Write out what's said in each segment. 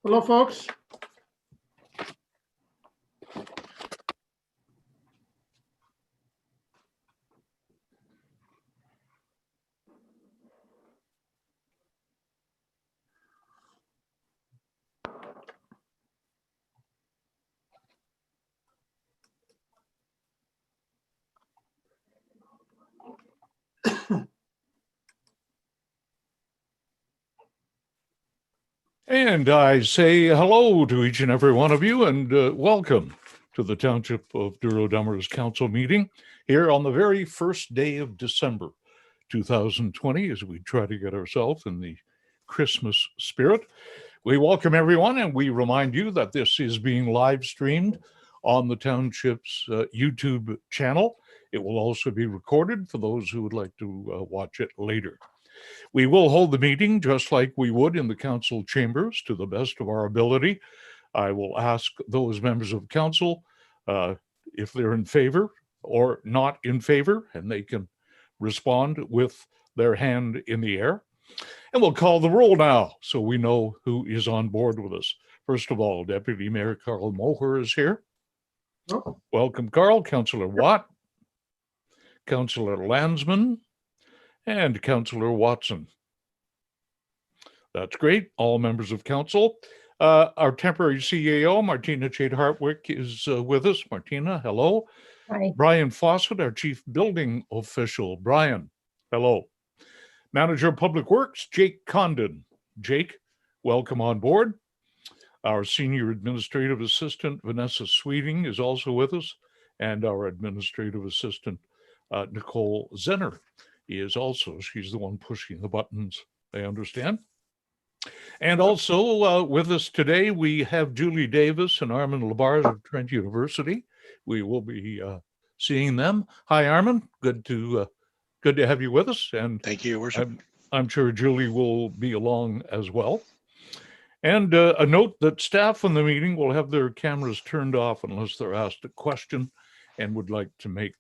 Hello, folks. And I say hello to each and every one of you and welcome to the Township of Douro-Dummer's council meeting here on the very first day of December 2020 as we try to get ourselves in the Christmas spirit. We welcome everyone and we remind you that this is being live streamed on the Township's YouTube channel. It will also be recorded for those who would like to watch it later. We will hold the meeting just like we would in the council chambers to the best of our ability. I will ask those members of council if they're in favor or not in favor, and they can respond with their hand in the air. And we'll call the roll now so we know who is on board with us. First of all, Deputy Mayor Carl Moher is here. Oh. Welcome, Carl. Councillor Watt, Councillor Landsman, and Councillor Watson. That's great. All members of council. Our temporary CEO, Martina Chade-Hartwick, is with us. Martina, hello. Hi. Brian Fawcett, our chief building official. Brian, hello. Manager of Public Works, Jake Condon. Jake, welcome on board. Our senior administrative assistant, Vanessa Sweeting, is also with us. And our administrative assistant, Nicole Zenner, is also, she's the one pushing the buttons, I understand. And also with us today, we have Julie Davis and Armin Labarge of Trent University. We will be seeing them. Hi, Armin. Good to have you with us. And thank you, Your Worship. I'm sure Julie will be along as well. And a note that staff in the meeting will have their cameras turned off unless they're asked a question and would like to make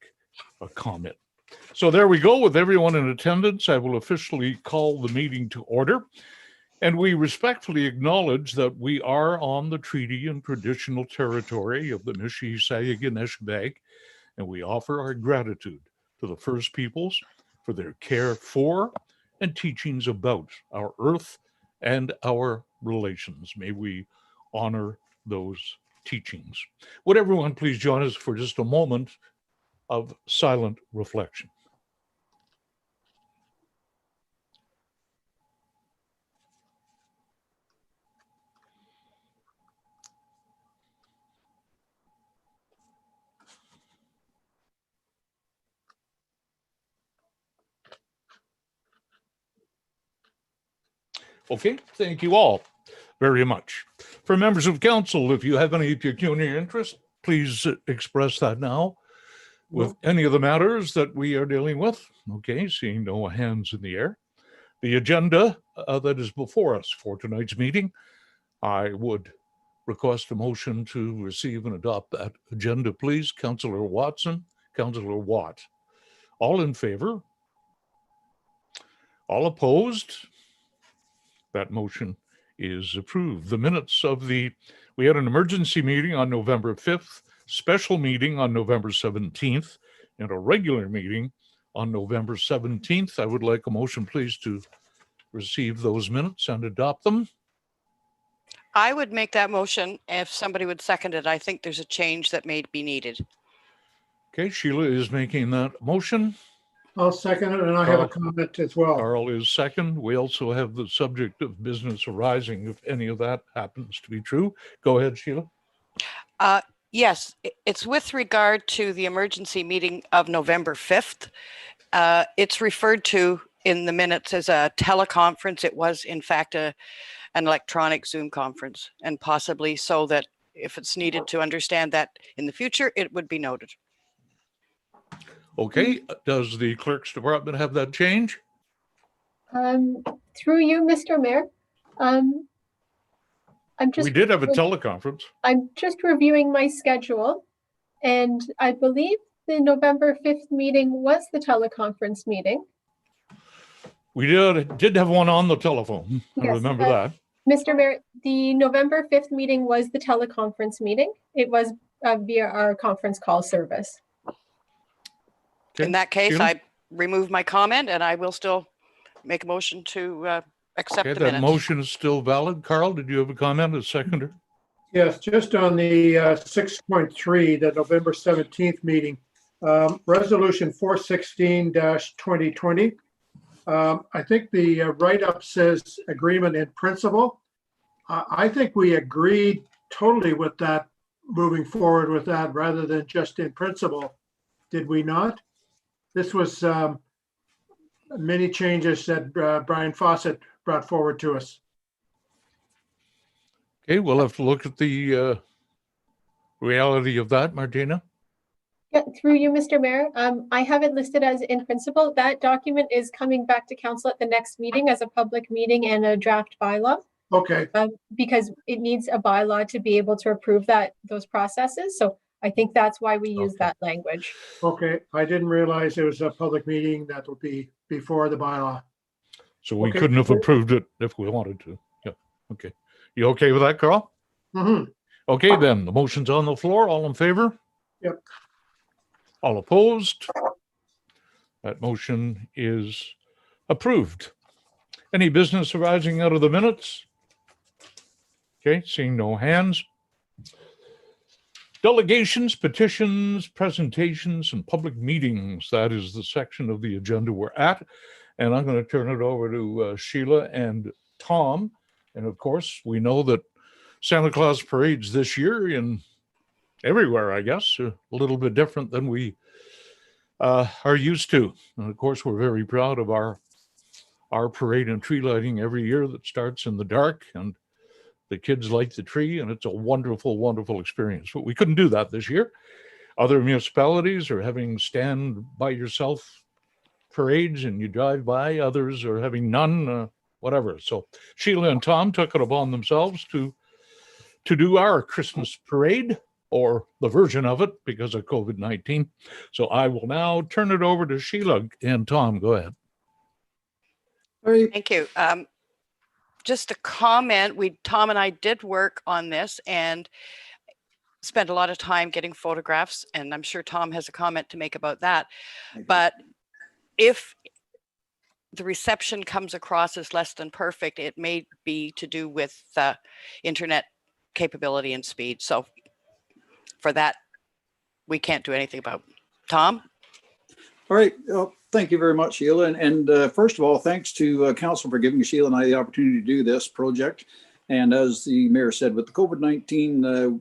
a comment. So there we go. With everyone in attendance, I will officially call the meeting to order. And we respectfully acknowledge that we are on the treaty and traditional territory of the Mississauga-Neshbag, and we offer our gratitude to the First Peoples for their care for and teachings about our earth and our relations. May we honor those teachings. Would everyone please join us for just a moment of silent reflection. Okay, thank you all very much. For members of council, if you have any pecuniary interest, please express that now with any of the matters that we are dealing with. Okay, seeing no hands in the air. The agenda that is before us for tonight's meeting, I would request a motion to receive and adopt that agenda, please. Councillor Watson, Councillor Watt. All in favor? All opposed? That motion is approved. The minutes of we had an emergency meeting on November 5th, special meeting on November 17th, and a regular meeting on November 17th. I would like a motion, please, to receive those minutes and adopt them. I would make that motion if somebody would second it. I think there's a change that may be needed. Okay, Sheila is making that motion. I'll second it, and I have a comment as well. Carl is second. We also have the subject of business arising, if any of that happens to be true. Go ahead, Sheila. Yes, it's with regard to the emergency meeting of November 5th. It's referred to in the minutes as a teleconference. It was, in fact, an electronic Zoom conference, and possibly so that if it's needed to understand that in the future, it would be noted. Okay, does the clerk's department have that change? Through you, Mr. Mayor. We did have a teleconference. I'm just reviewing my schedule, and I believe the November 5th meeting was the teleconference meeting. We did have one on the telephone. I Yes, remember that. Mr. Mayor, the November 5th meeting was the teleconference meeting. It was via our conference call service. Okay, In that case, Sheila? I remove my comment and I will still make a motion to accept Okay, the that minutes. motion is still valid. Carl, did you have a comment, a seconder? Yes, just on the 6.3, the November 17th meeting, resolution 416-2020. I think the write-up says agreement in principle. I think we agreed totally with that, moving forward with that rather than just in principle. Did we not? This was many changes that Brian Fawcett brought forward to us. Okay, we'll have to look at the reality of that, Martina. Yeah, through you, Mr. Mayor. I have it listed as in principle. That document is coming back to council at the next meeting as a public meeting and a draft bylaw. Okay, Because it needs a bylaw to be able to approve those processes. So I think that's why we use Okay. that language. okay. I didn't realize it was a public meeting that will be before the bylaw. So we Okay. couldn't have approved it if we wanted to. Yeah, okay. You okay with that, Carl? Mhm. Okay, then, the motion's on the floor. All in favor? Yep. All opposed? That motion is approved. Any business arising out of the minutes? Okay, seeing no hands. Delegations, petitions, presentations, and public meetings. That is the section of the agenda we're at. And I'm going to turn it over to Sheila and Tom. And of course, we know that Santa Claus parades this year in everywhere, I guess, a little bit different than we are used to. And of course, we're very proud of our parade and tree lighting every year that starts in the dark, and the kids light the tree, and it's a wonderful, wonderful experience. But we couldn't do that this year. Other municipalities are having stand by yourself parades and you drive by. Others are having none, whatever. So Sheila and Tom took it upon themselves to do our Christmas parade, or the version of it, because of COVID-19. So I will now turn it over to Sheila and Tom. Go ahead. Thank you. Just a comment, Tom and I did work on this and spent a lot of time getting photographs, and I'm sure Tom has a comment to make about that. But if the reception comes across as less than perfect, it may be to do with internet capability and speed. So for that, we can't do anything about. Tom? All right. Well, thank you very much, Sheila. And first of all, thanks to Council for giving Sheila and I the opportunity to do this project. And as the mayor said, with the COVID-19,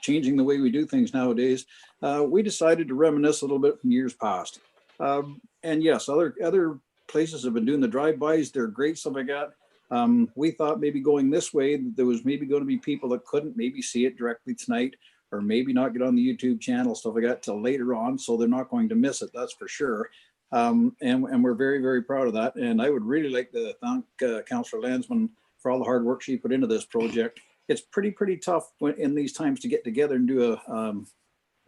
changing the way we do things nowadays, we decided to reminisce a little bit from years past. And yes, other places have been doing the drive-bys. They're great, stuff like that. We thought maybe going this way, there was maybe going to be people that couldn't maybe see it directly tonight, or maybe not get on the YouTube channel, stuff like that, till later on. So they're not going to miss it, that's for sure. And we're very, very proud of that. And I would really like to thank Councillor Landsman for all the hard work she put into this project. It's pretty tough in these times to get together and do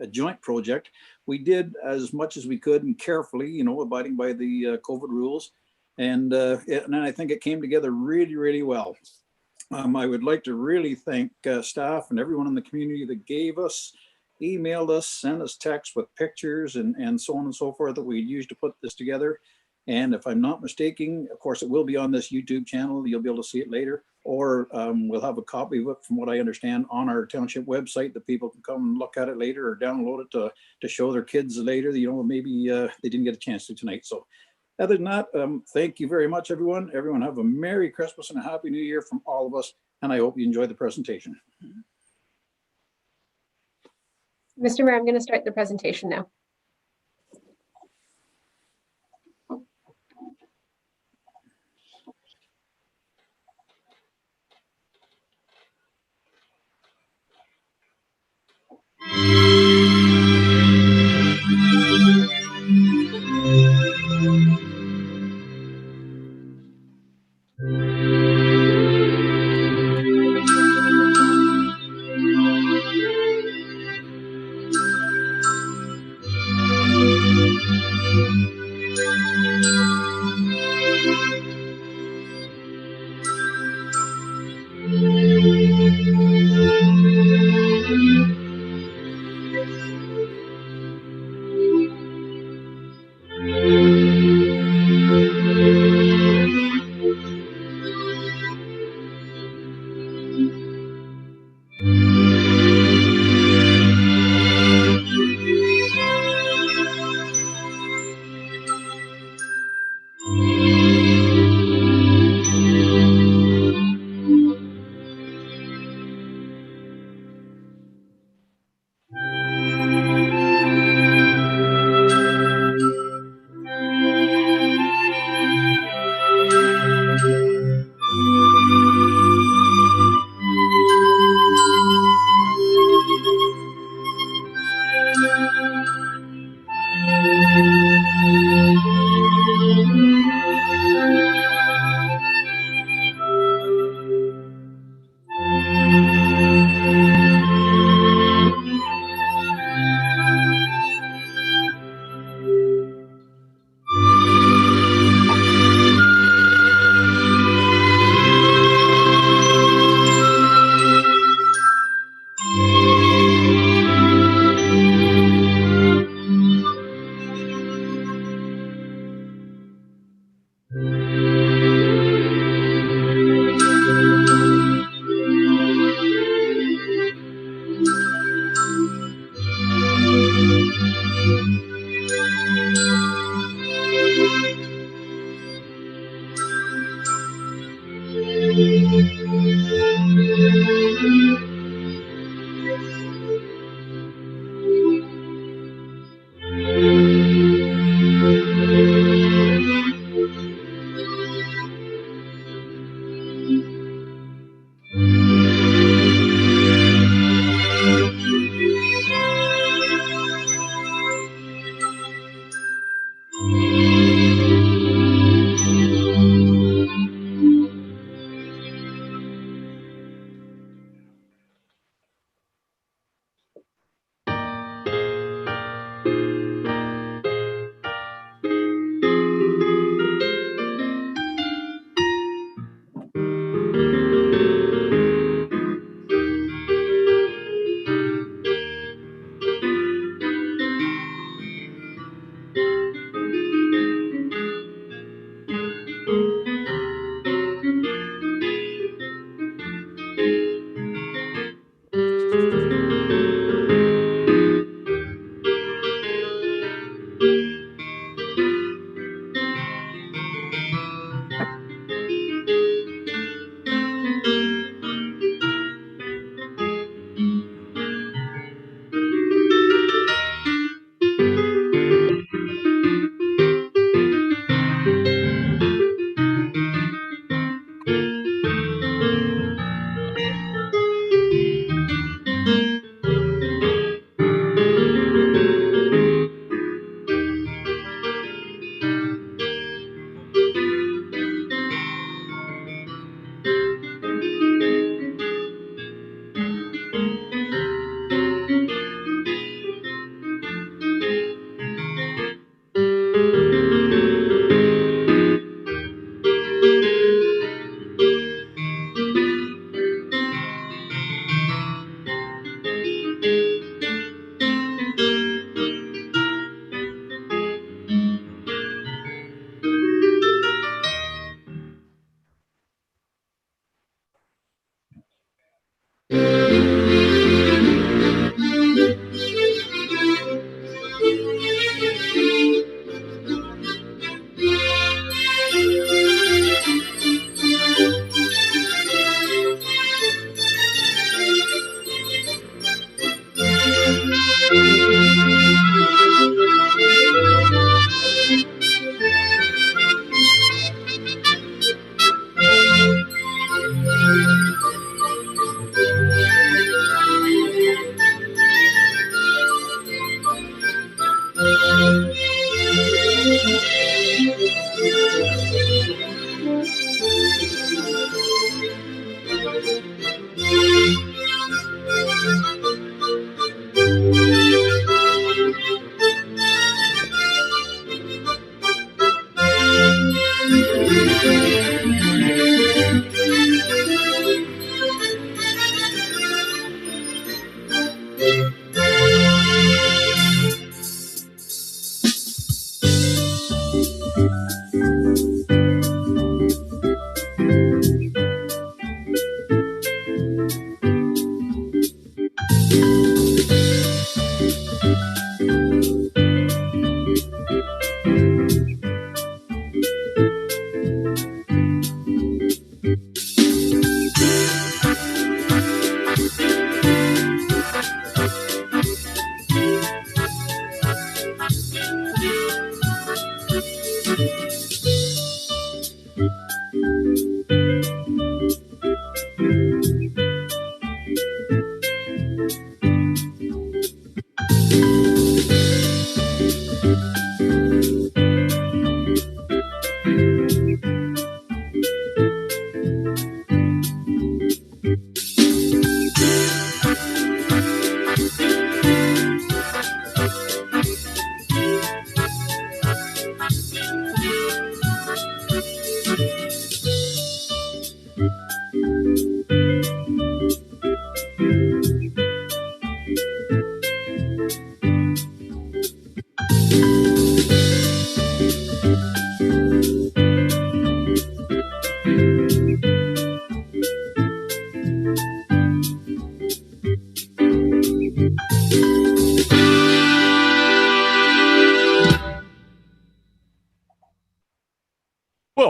a joint project. We did as much as we could and carefully, abiding by the COVID rules. And I think it came together really, really well. I would like to really thank staff and everyone in the community that gave us, emailed us, sent us texts with pictures and so on and so forth that we used to put this together. And if I'm not mistaken, of course, it will be on this YouTube channel. You'll be able to see it later, or we'll have a copy of it, from what I understand, on our township website that people can come and look at it later, or download it to show their kids later. Maybe they didn't get a chance to tonight. So other than that, thank you very much, everyone. Everyone have a Merry Christmas and a Happy New Year from all of us. And I hope you enjoy the presentation. Mr. Mayor, I'm going to start the presentation now.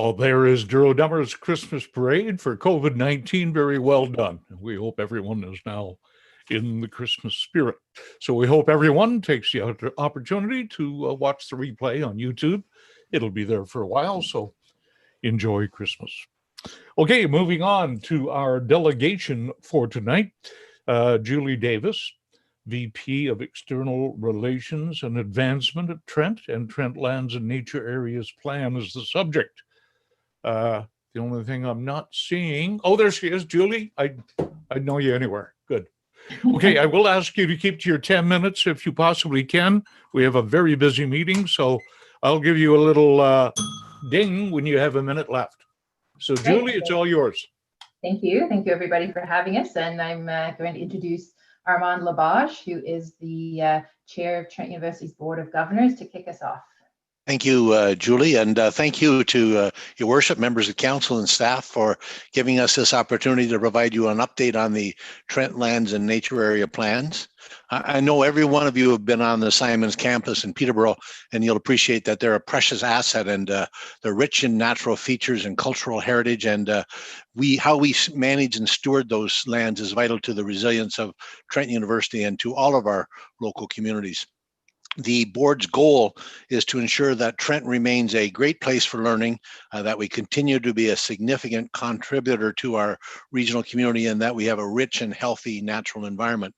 Well, there is Douro-Dummer's Christmas parade for COVID-19. Very well done. We hope everyone is now in the Christmas spirit. So we hope everyone takes the opportunity to watch the replay on YouTube. It'll be there for a while, so enjoy Christmas. Okay, moving on to our delegation for tonight. Julie Davis, VP of External Relations and Advancement at Trent, and Trent Lands and Nature Areas Plan is the subject. The only thing I'm not seeing, oh, there she is, Julie. I'd know you anywhere. Good. Okay, I will ask you to keep to your 10 minutes if you possibly can. We have a very busy meeting, so I'll give you a little ding when you have a minute left. So Great. Julie, it's all yours. Thank you. Thank you, everybody, for having us. And I'm going to introduce Armand Labage, who is the chair of Trent University's Board of Governors, to kick us off. Thank you, Julie, and thank you to your worship, members of council and staff, for giving us this opportunity to provide you an update on the Trent Lands and Nature Area plans. I know every one of you have been on the Simons campus in Peterborough, and you'll appreciate that they're a precious asset, and they're rich in natural features and cultural heritage, and how we manage and steward those lands is vital to the resilience of Trent University and to all of our local communities. The board's goal is to ensure that Trent remains a great place for learning, that we continue to be a significant contributor to our regional community, and that we have a rich and healthy natural environment.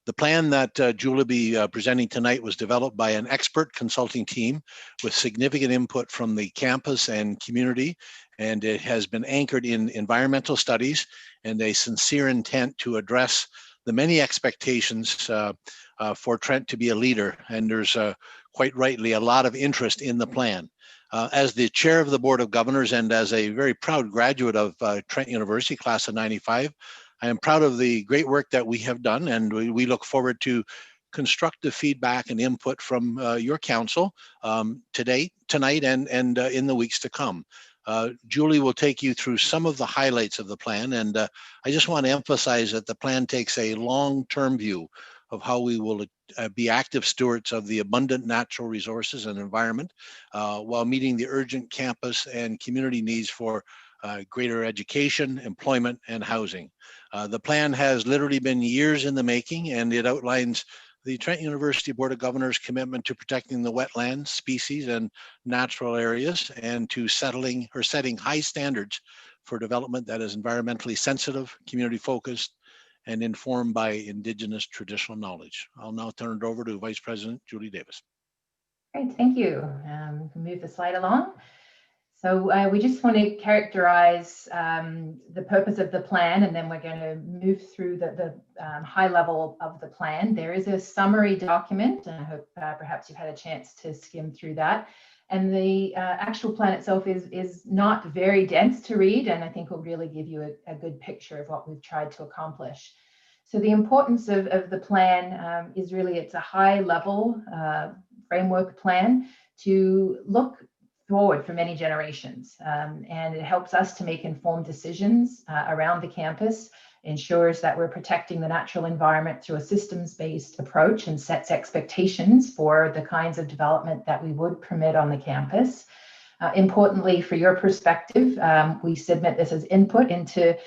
The plan that Julie will be presenting tonight was developed by an expert consulting team with significant input from the campus and community, and it has been anchored in environmental studies and a sincere intent to address the many expectations for Trent to be a leader, and there's quite rightly a lot of interest in the plan. As the chair of the Board of Governors and as a very proud graduate of Trent University, class of '95, I am proud of the great work that we have done, and we look forward to constructive feedback and input from your council tonight, and in the weeks to come. Julie will take you through some of the highlights of the plan, and I just want to emphasize that the plan takes a long-term view of how we will be active stewards of the abundant natural resources and environment while meeting the urgent campus and community needs for greater education, employment, and housing. The plan has literally been years in the making, and it outlines the Trent University Board of Governors' commitment to protecting the wetlands, species, and natural areas, and to setting high standards for development that is environmentally sensitive, community-focused, and informed by Indigenous traditional knowledge. I'll now turn it over to Vice President Julie Davis. Great, thank you. We can move the slide along. So we just want to characterize the purpose of the plan, and then we're going to move through the high level of the plan. There is a summary document, and I hope perhaps you've had a chance to skim through that. And the actual plan itself is not very dense to read, and I think will really give you a good picture of what we've tried to accomplish. So the importance of the plan is really, it's a high level framework plan to look forward for many generations, and it helps us to make informed decisions around the campus, ensures that we're protecting the natural environment through a systems-based approach, and sets expectations for the kinds of development that we would permit on the campus. Importantly, for your perspective, we submit this as input into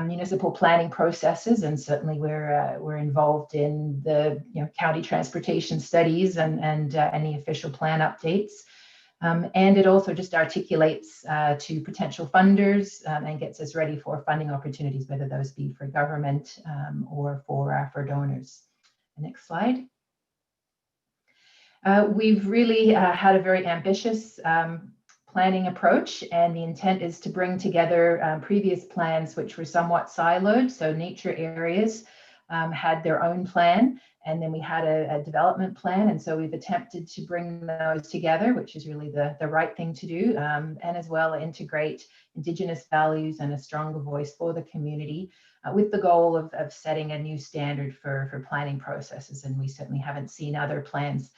municipal planning processes, and certainly we're involved in the county transportation studies and any official plan updates. And it also just articulates to potential funders and gets us ready for funding opportunities, whether those be for government or for donors. Next slide. We've really had a very ambitious planning approach, and the intent is to bring together previous plans which were somewhat siloed. So nature areas had their own plan, and then we had a development plan, and so we've attempted to bring those together, which is really the right thing to do, and as well integrate Indigenous values and a stronger voice for the community, with the goal of setting a new standard for planning processes. And we certainly haven't seen other plans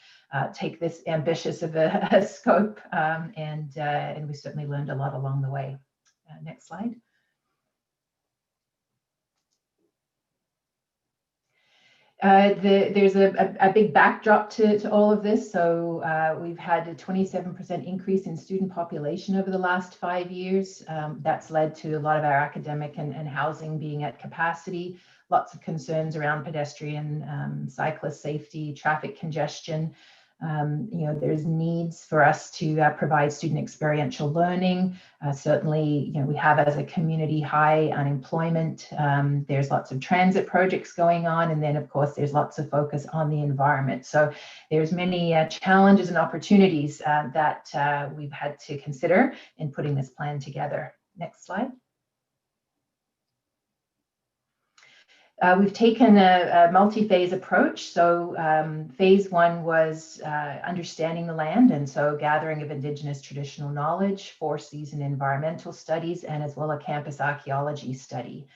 take this ambitious of a scope, and we certainly learned a lot along the way. Next slide. There's a big backdrop to all of this. So we've had a 27% increase in student population over the last 5 years. That's led to a lot of our academic and housing being at capacity. Lots of concerns around pedestrian, cyclist safety, traffic congestion. There's needs for us to provide student experiential learning. Certainly, we have as a community high unemployment. There's lots of transit projects going on. And then, of course, there's lots of focus on the environment. So there's many challenges and opportunities that we've had to consider in putting this plan together. Next slide. We've taken a multi-phase approach. So phase one was understanding the land, and so gathering of Indigenous traditional knowledge, 4-season environmental studies, and as well a campus archaeology study.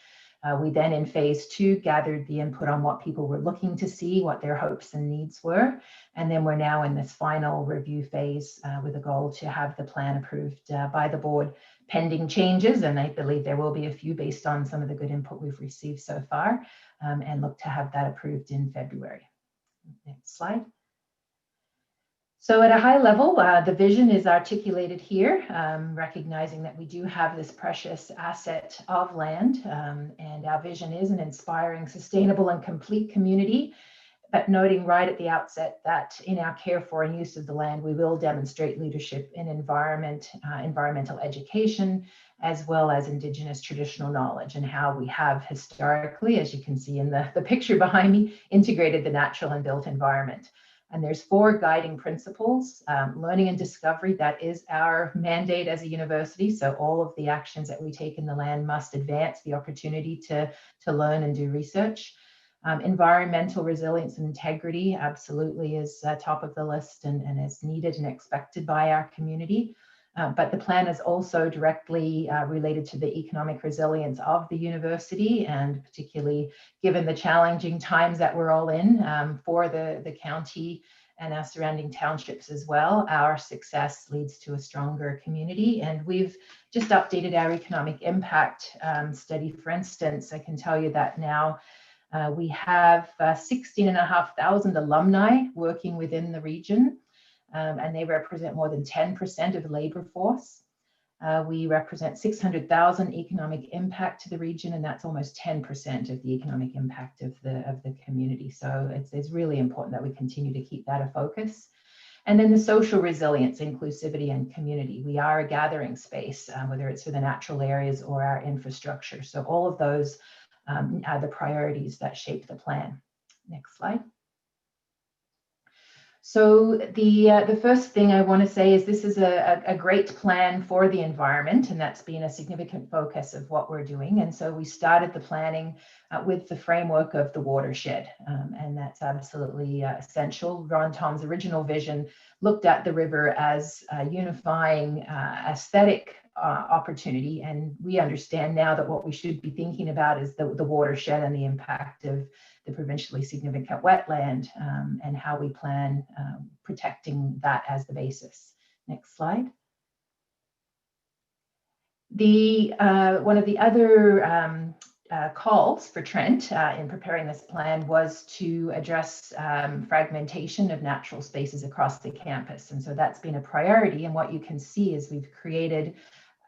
We then in phase two gathered the input on what people were looking to see, what their hopes and needs were. And then we're now in this final review phase with a goal to have the plan approved by the board pending changes. And I believe there will be a few based on some of the good input we've received so far, and look to have that approved in February. Next slide. So at a high level, the vision is articulated here, recognizing that we do have this precious asset of land, and our vision is an inspiring, sustainable and complete community, but noting right at the outset that in our care for and use of the land, we will demonstrate leadership in environmental education, as well as Indigenous traditional knowledge, and how we have historically, as you can see in the picture behind me, integrated the natural and built environment. And there's 4 guiding principles: learning and discovery. That is our mandate as a university. So all of the actions that we take in the land must advance the opportunity to learn and do research. Environmental resilience and integrity absolutely is top of the list and is needed and expected by our community. But the plan is also directly related to the economic resilience of the university, and particularly given the challenging times that we're all in for the county and our surrounding townships as well. Our success leads to a stronger community, and we've just updated our economic impact study. For instance, I can tell you that now we have 16,500 alumni working within the region. And they represent more than 10% of the labor force. We represent 600,000 economic impact to the region, and that's almost 10% of the economic impact of the community. So it's really important that we continue to keep that a focus. And then the social resilience, inclusivity, and community. We are a gathering space, whether it's for the natural areas or our infrastructure. So all of those are the priorities that shape the plan. Next slide. So the first thing I want to say is this is a great plan for the environment, and that's been a significant focus of what we're doing. And so we started the planning with the framework of the watershed, and that's absolutely essential. Ron Tom's original vision looked at the river as a unifying aesthetic opportunity, and we understand now that what we should be thinking about is the watershed and the impact of the provincially significant wetland, and how we plan protecting that as the basis. Next slide. One of the other calls for Trent in preparing this plan was to address fragmentation of natural spaces across the campus. And so that's been a priority. And what you can see is we've created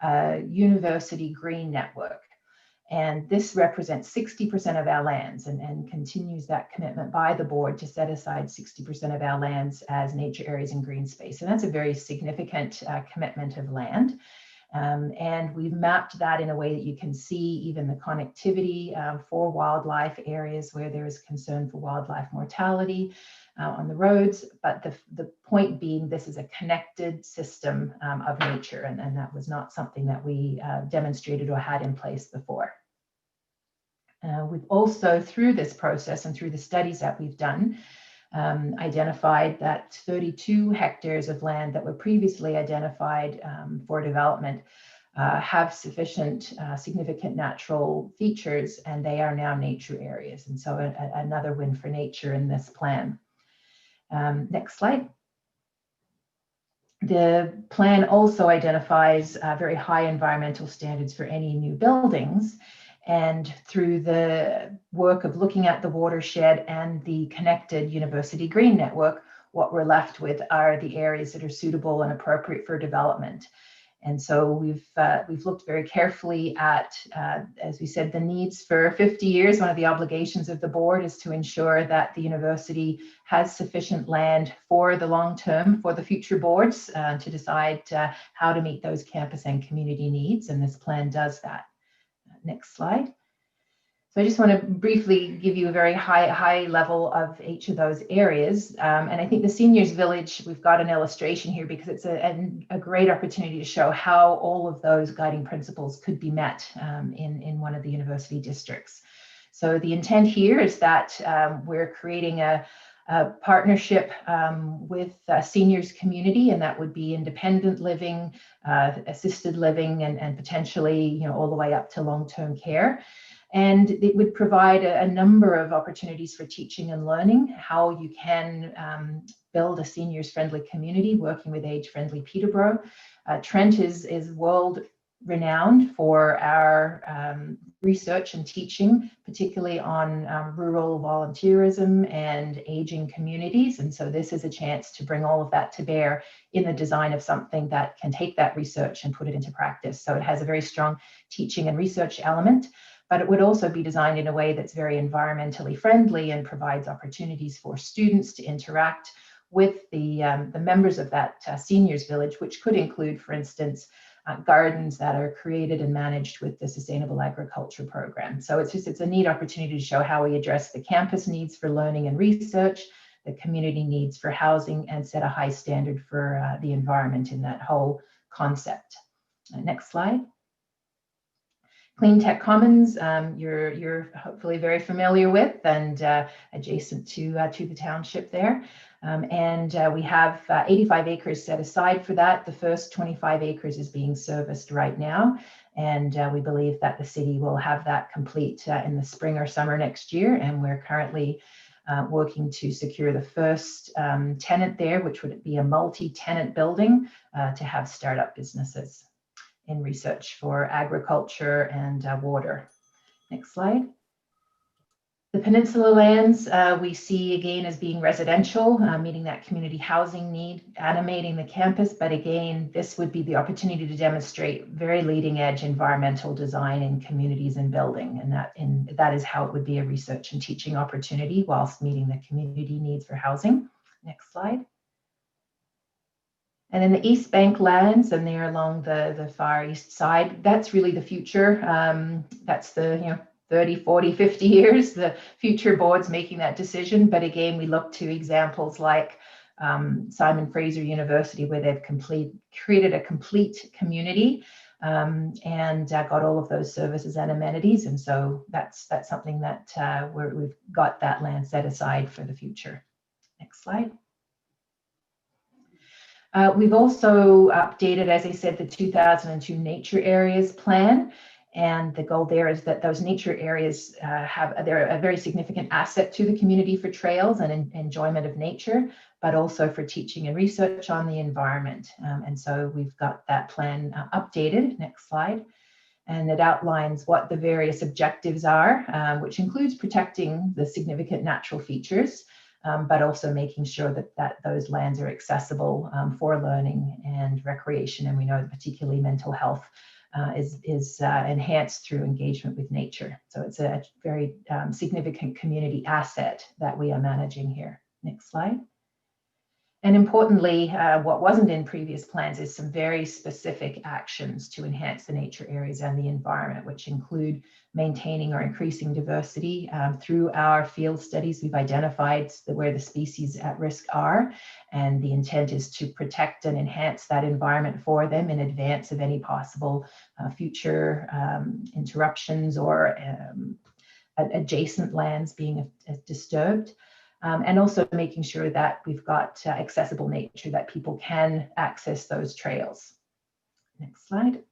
a university green network. And this represents 60% of our lands, and continues that commitment by the board to set aside 60% of our lands as nature areas and green space. And that's a very significant commitment of land. And we've mapped that in a way that you can see even the connectivity for wildlife areas where there is concern for wildlife mortality on the roads. But the point being, this is a connected system of nature, and that was not something that we demonstrated or had in place before. We've also, through this process and through the studies that we've done, identified that 32 hectares of land that were previously identified for development have sufficient significant natural features, and they are now nature areas. And so another win for nature in this plan. Next slide. The plan also identifies very high environmental standards for any new buildings. And through the work of looking at the watershed and the connected University Green Network, what we're left with are the areas that are suitable and appropriate for development. And so we've looked very carefully at, as we said, the needs for 50 years. One of the obligations of the board is to ensure that the university has sufficient land for the long term, for the future boards to decide how to meet those campus and community needs. And this plan does that. Next slide. So I just want to briefly give you a very high level of each of those areas. And I think the Seniors Village, we've got an illustration here because it's a great opportunity to show how all of those guiding principles could be met in one of the university districts. So the intent here is that we're creating a partnership with seniors community, and that would be independent living, assisted living, and potentially, all the way up to long-term care. And it would provide a number of opportunities for teaching and learning, how you can build a seniors-friendly community working with age-friendly Peterborough. Trent is world-renowned for our research and teaching, particularly on rural volunteerism and aging communities. And so this is a chance to bring all of that to bear in the design of something that can take that research and put it into practice. So it has a very strong teaching and research element, but it would also be designed in a way that's very environmentally friendly and provides opportunities for students to interact with the members of that seniors village, which could include, for instance, gardens that are created and managed with the Sustainable Agriculture Program. So it's a neat opportunity to show how we address the campus needs for learning and research, the community needs for housing, and set a high standard for the environment in that whole concept. Next slide. Clean Tech Commons, you're hopefully very familiar with, and adjacent to the township there. We have 85 acres set aside for that. The first 25 acres is being serviced right now, and we believe that the city will have that complete in the spring or summer next year. And we're currently working to secure the first tenant there, which would be a multi-tenant building to have startup businesses in research for agriculture and water. Next slide. The peninsula lands we see again as being residential, meeting that community housing need, animating the campus. But again, this would be the opportunity to demonstrate very leading edge environmental design in communities and building. And that is how it would be a research and teaching opportunity whilst meeting the community needs for housing. Next slide. And in the East Bank lands, and they're along the far east side, that's really the future. That's the 30, 40, 50 years, the future boards making that decision. But again, we look to examples like Simon Fraser University, where they've created a complete community and got all of those services and amenities. And so that's something that we've got that land set aside for the future. Next slide. We've also updated, as I said, the 2002 nature areas plan. And the goal there is that those nature areas they're a very significant asset to the community for trails and enjoyment of nature, but also for teaching and research on the environment. And so we've got that plan updated. Next slide. And it outlines what the various objectives are, which includes protecting the significant natural features, but also making sure that those lands are accessible for learning and recreation. And we know that particularly mental health is enhanced through engagement with nature. So it's a very significant community asset that we are managing here. Next slide. And importantly, what wasn't in previous plans is some very specific actions to enhance the nature areas and the environment, which include maintaining or increasing diversity. Through our field studies, we've identified where the species at risk are, and the intent is to protect and enhance that environment for them in advance of any possible future interruptions or adjacent lands being disturbed. And also making sure that we've got accessible nature, that people can access those trails. Next slide.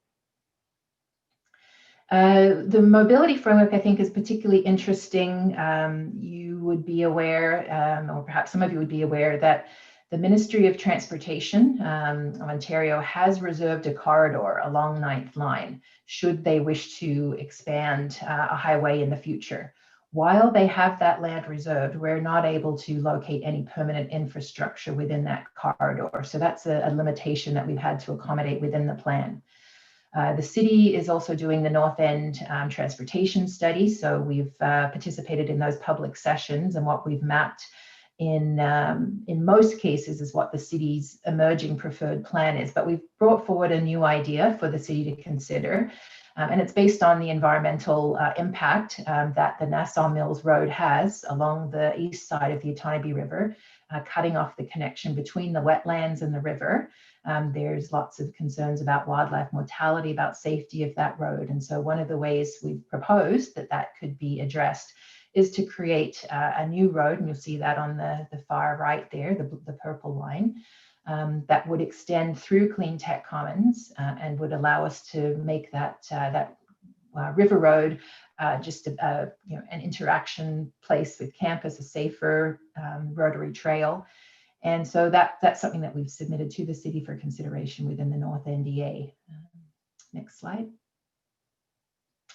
The mobility framework, I think, is particularly interesting. You would be aware, or perhaps some of you would be aware, that The Ministry of Transportation of Ontario has reserved a corridor along 9th Line should they wish to expand a highway in the future. While they have that land reserved, we're not able to locate any permanent infrastructure within that corridor. So that's a limitation that we've had to accommodate within the plan. The city is also doing the North End transportation study. So we've participated in those public sessions, and what we've mapped in most cases is what the city's emerging preferred plan is. But we've brought forward a new idea for the city to consider. And it's based on the environmental impact that the Nassau Mills Road has along the east side of the Otonabee River, cutting off the connection between the wetlands and the river. There's lots of concerns about wildlife mortality, about safety of that road. And so one of the ways we've proposed that could be addressed is to create a new road, and you'll see that on the far right there, the purple line, that would extend through Clean Tech Commons and would allow us to make that river road just an interaction place with campus, a safer rotary trail. And so that's something that we've submitted to the city for consideration within the North NDA. Next slide.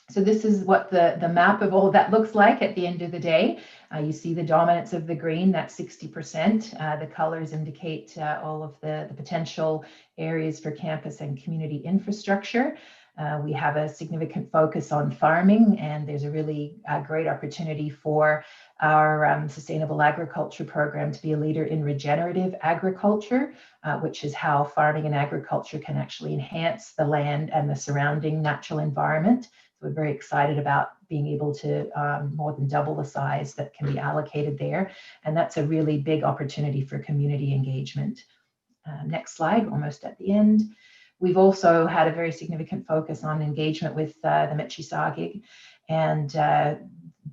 So this is what the map of all of that looks like at the end of the day. You see the dominance of the green, that's 60%. The colors indicate all of the potential areas for campus and community infrastructure. We have a significant focus on farming, and there's a really great opportunity for our sustainable agriculture program to be a leader in regenerative agriculture, which is how farming and agriculture can actually enhance the land and the surrounding natural environment. So we're very excited about being able to more than double the size that can be allocated there. And that's a really big opportunity for community engagement. Next slide, almost at the end. We've also had a very significant focus on engagement with the Mississauga, and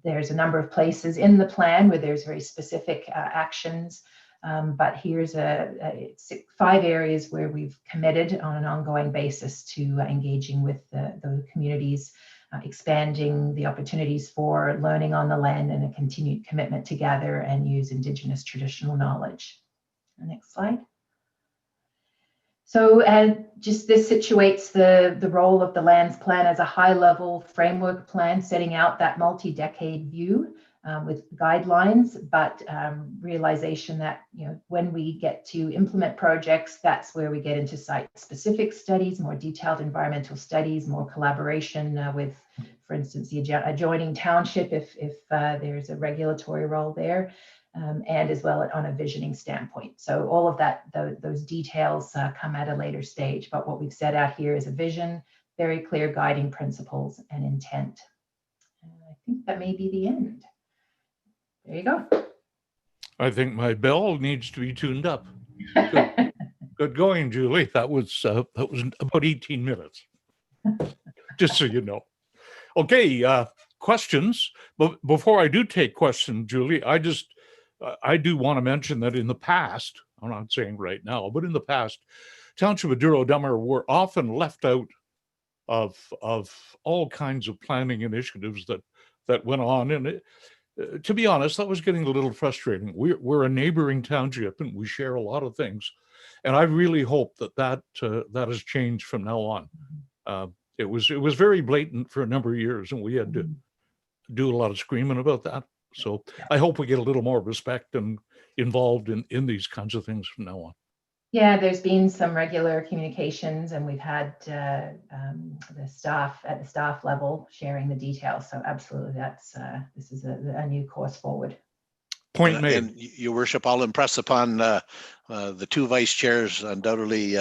there's a number of places in the plan where there's very specific actions, but here's 5 areas where we've committed on an ongoing basis to engaging with the communities, expanding the opportunities for learning on the land, and a continued commitment to gather and use Indigenous traditional knowledge. Next slide. So just this situates the role of the lands plan as a high-level framework plan, setting out that multi-decade view with guidelines, but realization that when we get to implement projects, that's where we get into site-specific studies, more detailed environmental studies, more collaboration with, for instance, the adjoining township if there's a regulatory role there. And as well on a visioning standpoint. So all of that, those details come at a later stage, but what we've set out here is a vision, very clear guiding principles and intent. And I think that may be the end. There you go. I think my bell needs to be tuned up. Good going, Julie. That was about 18 minutes, just so you know. Okay, questions. But before I do take questions, Julie, I do want to mention that in the past, I'm not saying right now, but in the past, Township of Douro-Dummer were often left out of all kinds of planning initiatives that went on. And to be honest, that was getting a little frustrating. We're a neighboring township and we share a lot of things. And I really hope that has changed from now on. It was very blatant for a number of years, and we had to do a lot of screaming about that. So I hope we get a little more respect and involved in these kinds of things from now on. Yeah, there's been some regular communications, and we've had the staff at the staff level sharing the details. So absolutely, this is a new course forward. Point made. And Your Worship, I'll impress upon the 2 vice chairs, undoubtedly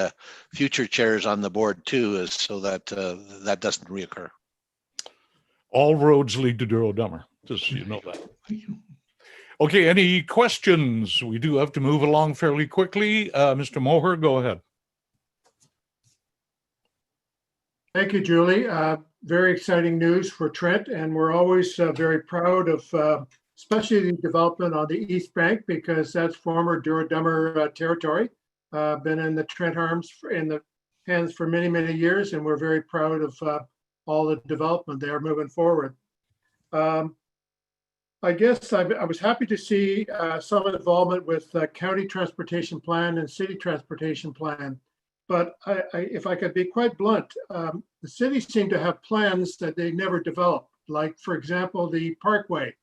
future chairs on the board too, is so that that doesn't reoccur. All roads lead to Douro-Dummer, just so you know that. Okay, any questions? We do have to move along fairly quickly. Mr. Moher, go ahead. Thank you, Julie. Very exciting news for Trent, and we're always very proud of especially the development on the East Bank, because that's former Douro-Dummer territory. Been in the Trent arms in the hands for many, many years, and we're very proud of all the development there moving forward. I guess I was happy to see some involvement with county transportation plan and city transportation plan. But if I could be quite blunt, the cities seem to have plans that they never developed. Like, for example, the Parkway.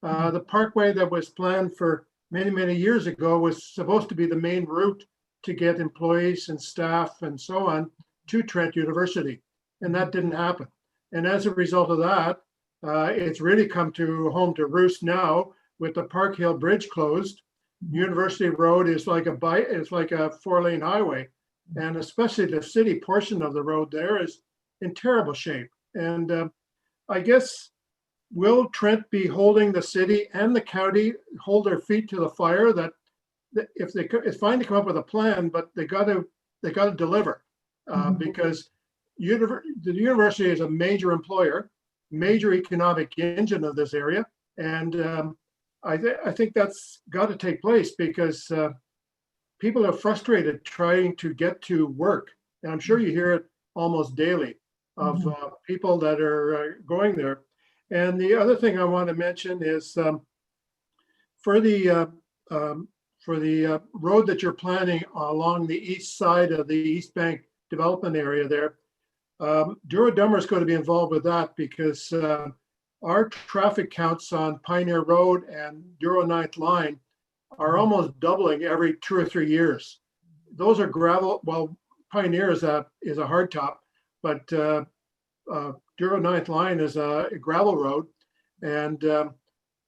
The Parkway that was planned for many, many years ago was supposed to be the main route to get employees and staff and so on to Trent University. And that didn't happen. And as a result of that, it's really come to home to roost now with the Park Hill Bridge closed. University Road is like a 4-lane highway. And especially the city portion of the road there is in terrible shape. And I guess, will Trent be holding the city and the county hold their feet to the fire that if it's fine to come up with a plan, but they got to deliver because the university is a major employer, major economic engine of this area. And I think that's got to take place because people are frustrated trying to get to work. And I'm sure you hear it almost daily of people that are going there. And the other thing I want to mention is for the road that you're planning along the east side of the East Bank development area there, Douro-Dummer is going to be involved with that because our traffic counts on Pioneer Road and Douro 9th Line are almost doubling every 2 or 3 years. Those are gravel. Well, Pioneer is a hardtop, but Douro 9th Line is a gravel road. And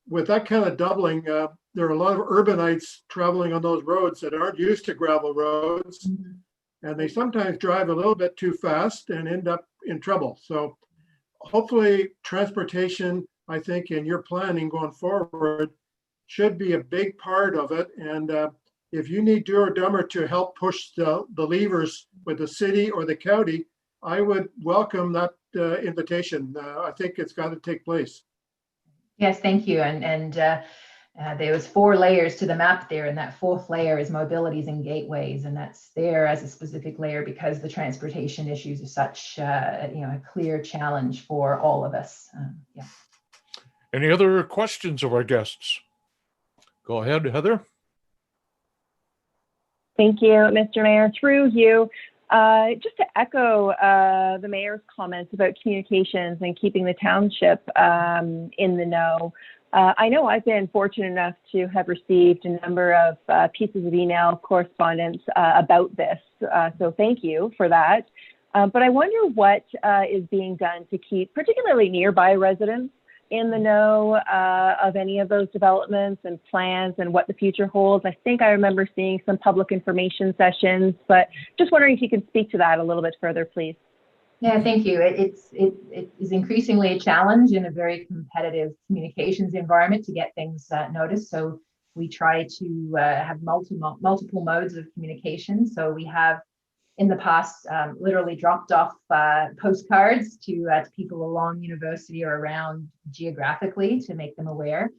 with that kind of doubling, there are a lot of urbanites traveling on those roads that aren't used to gravel roads. And they sometimes drive a little bit too fast and end up in trouble. So hopefully transportation, I think, in your planning going forward should be a big part of it. And if you need Douro-Dummer to help push the levers with the city or the county, I would welcome that invitation. I think it's got to take place. Yes, thank you. And there was 4 layers to the map there, and that 4th layer is mobilities and gateways, and that's there as a specific layer because the transportation issues are such a clear challenge for all of us. Yeah. Any other questions of our guests? Go ahead, Heather. Thank you, Mr. Mayor. Through you, just to echo the mayor's comments about communications and keeping the township in the know. I know I've been fortunate enough to have received a number of pieces of email correspondence about this. So thank you for that. But I wonder what is being done to keep particularly nearby residents in the know of any of those developments and plans and what the future holds. I think I remember seeing some public information sessions, but just wondering if you could speak to that a little bit further, please. Yeah, thank you. It is increasingly a challenge in a very competitive communications environment to get things noticed. So we try to have multiple modes of communication. So we have in the past literally dropped off postcards to people along university or around geographically to make them aware.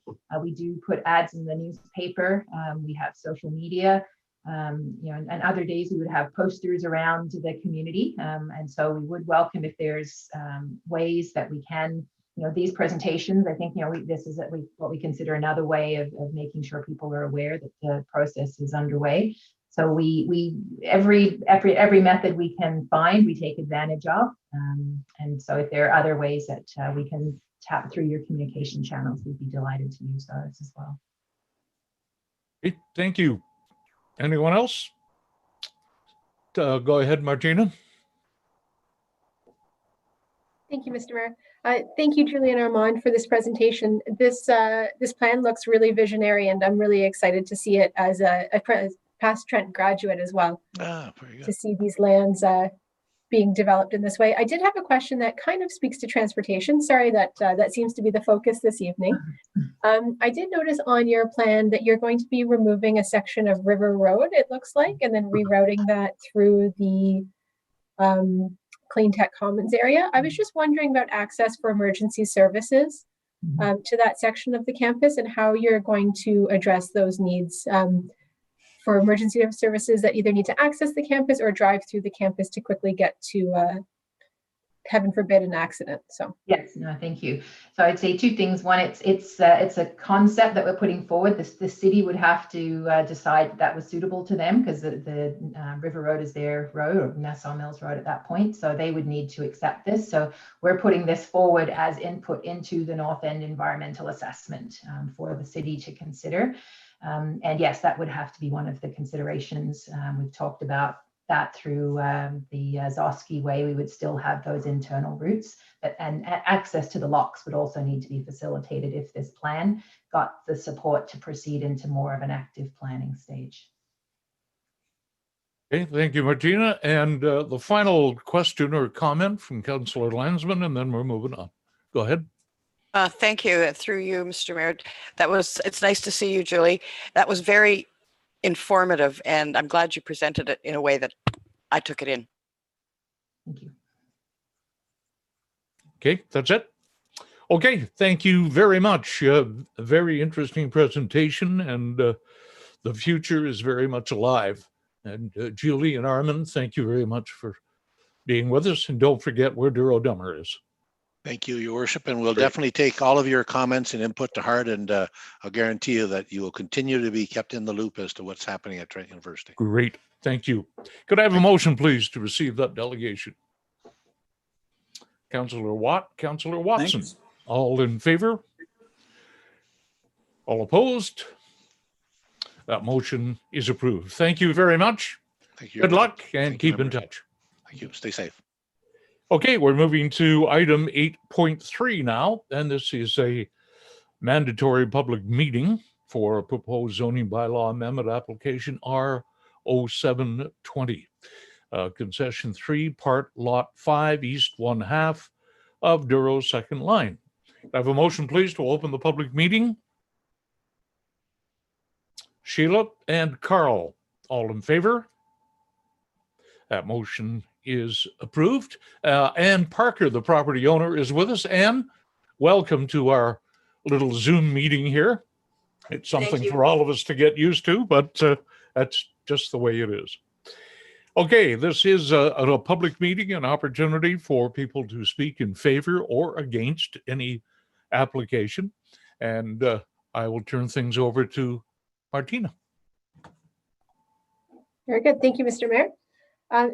We do put ads in the newspaper. We have social media. And other days we would have posters around the community. And so we would welcome if there's ways that we can, these presentations, I think, this is what we consider another way of making sure people are aware that the process is underway. So we every method we can find, we take advantage of. And so if there are other ways that we can tap through your communication channels, we'd be delighted to use those as well. Great, thank you. Anyone else? Go ahead, Martina. Thank you, Mr. Mayor. Thank you, Julie and Armand, for this presentation. This plan looks really visionary, and I'm really excited to see it as a past Trent graduate as well. Very good. To see these lands being developed in this way. I did have a question that kind of speaks to transportation. Sorry that that seems to be the focus this evening. I did notice on your plan that you're going to be removing a section of River Road, it looks like, and then rerouting that through the Clean Tech Commons area. I was just wondering about access for emergency services to that section of the campus and how you're going to address those needs for emergency services that either need to access the campus or drive through the campus to quickly get to heaven forbid, an accident. So Yes, no, thank you. So I'd say two things. One, it's a concept that we're putting forward. The city would have to decide that was suitable to them, because the River Road is their road, or Nassau Mills Road at that point. So they would need to accept this. So we're putting this forward as input into the North End environmental assessment for the city to consider. And yes, that would have to be one of the considerations. We've talked about that through the Zosky Way. We would still have those internal routes, and access to the locks would also need to be facilitated if this plan got the support to proceed into more of an active planning stage. Okay, thank you, Martina. And the final question or comment from Councillor Landsman, and then we're moving on. Go ahead. Thank you. Through you, Mr. Mayor. It's nice to see you, Julie. That was very informative, and I'm glad you presented it in a way that I took it in. Thank you. Okay, that's it. Okay, thank you very much. A very interesting presentation, and the future is very much alive. And Julie and Armin, thank you very much for being with us. And don't forget where Douro-Dummer is. Thank you, Your Worship, and we'll definitely take all of your comments and input to heart, and I'll guarantee you that you will continue to be kept in the loop as to what's happening at Trent University. Great, thank you. Could I have a motion, please, to receive that delegation? Councillor Watt, Councillor Watson. Thanks. All in favor? All opposed? That motion is approved. Thank you very much. Thank you. Good luck, and Thank you, keep in members. touch. Thank you. Stay safe. Okay, we're moving to item 8.3 now, and this is a mandatory public meeting for a proposed zoning bylaw amendment application R0720. Concession 3, part lot 5, east 1/2 of Douro second line. I have a motion, please, to open the public meeting. Sheila and Carl, all in favor? That motion is approved. Ann Parker, the property owner, is with us. Ann, welcome to our little Zoom meeting here. It's something for all of us to get used to, but that's just the way it is. Okay, this is a public meeting, an opportunity for people to speak in favor or against any application. And I will turn things over to Martina. very good. Thank you, Mr. Mayor.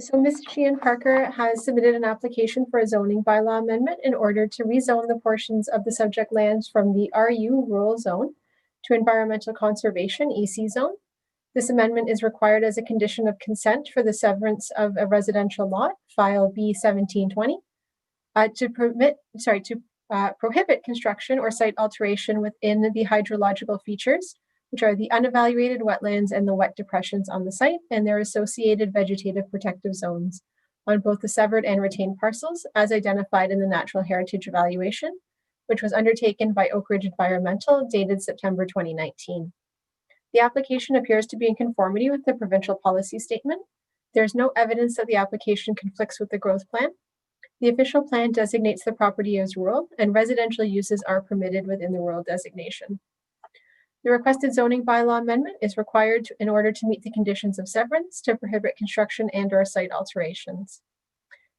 So Ms. Sheehan Parker has submitted an application for a zoning bylaw amendment in order to rezone the portions of the subject lands from the RU rural zone to environmental conservation EC zone. This amendment is required as a condition of consent for the severance of a residential lot, file B1720, to prohibit construction or site alteration within the hydrological features, which are the unevaluated wetlands and the wet depressions on the site and their associated vegetative protective zones on both the severed and retained parcels as identified in the Natural Heritage Evaluation, which was undertaken by Oak Ridge Environmental, dated September 2019. The application appears to be in conformity with the provincial policy statement. There is no evidence that the application conflicts with the growth plan. The official plan designates the property as rural, and residential uses are permitted within the rural designation. The requested zoning bylaw amendment is required in order to meet the conditions of severance to prohibit construction and/or site alterations.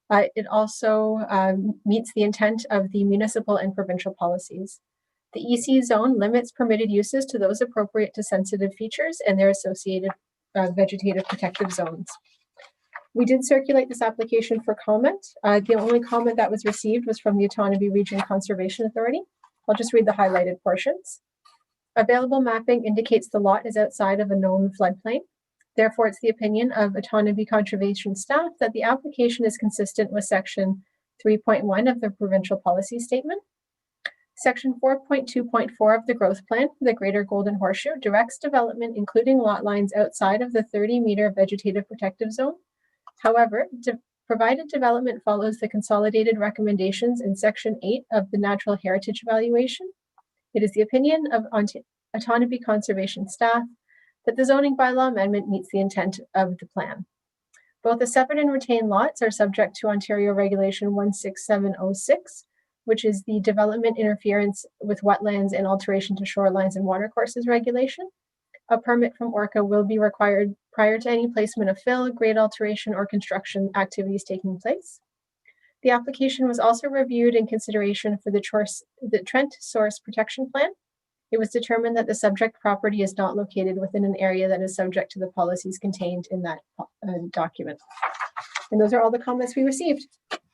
It also meets the intent of the municipal and provincial policies. The EC zone limits permitted uses to those appropriate to sensitive features and their associated vegetative protective zones. We did circulate this application for comment. The only comment that was received was from the Otonabee Region Conservation Authority. I'll just read the highlighted portions. Available mapping indicates the lot is outside of a known floodplain. Therefore, it's the opinion of Otonabee Conservation staff that the application is consistent with Section 3.1 of the Provincial Policy Statement. Section 4.2.4 of the Growth Plan for the Greater Golden Horseshoe directs development, including lot lines outside of the 30-meter vegetative protective zone. However, provided development follows the consolidated recommendations in Section 8 of the Natural Heritage Evaluation, it is the opinion of Otonabee Conservation staff that the zoning bylaw amendment meets the intent of the plan. Both the severed and retained lots are subject to Ontario Regulation 16706, which is the development interference with wetlands and alteration to shorelines and watercourses regulation. A permit from ORCA will be required prior to any placement of fill, grade alteration, or construction activities taking place. The application was also reviewed in consideration for the Trent Source Protection Plan. It was determined that the subject property is not located within an area that is subject to the policies contained in that document. And those are all the comments we received.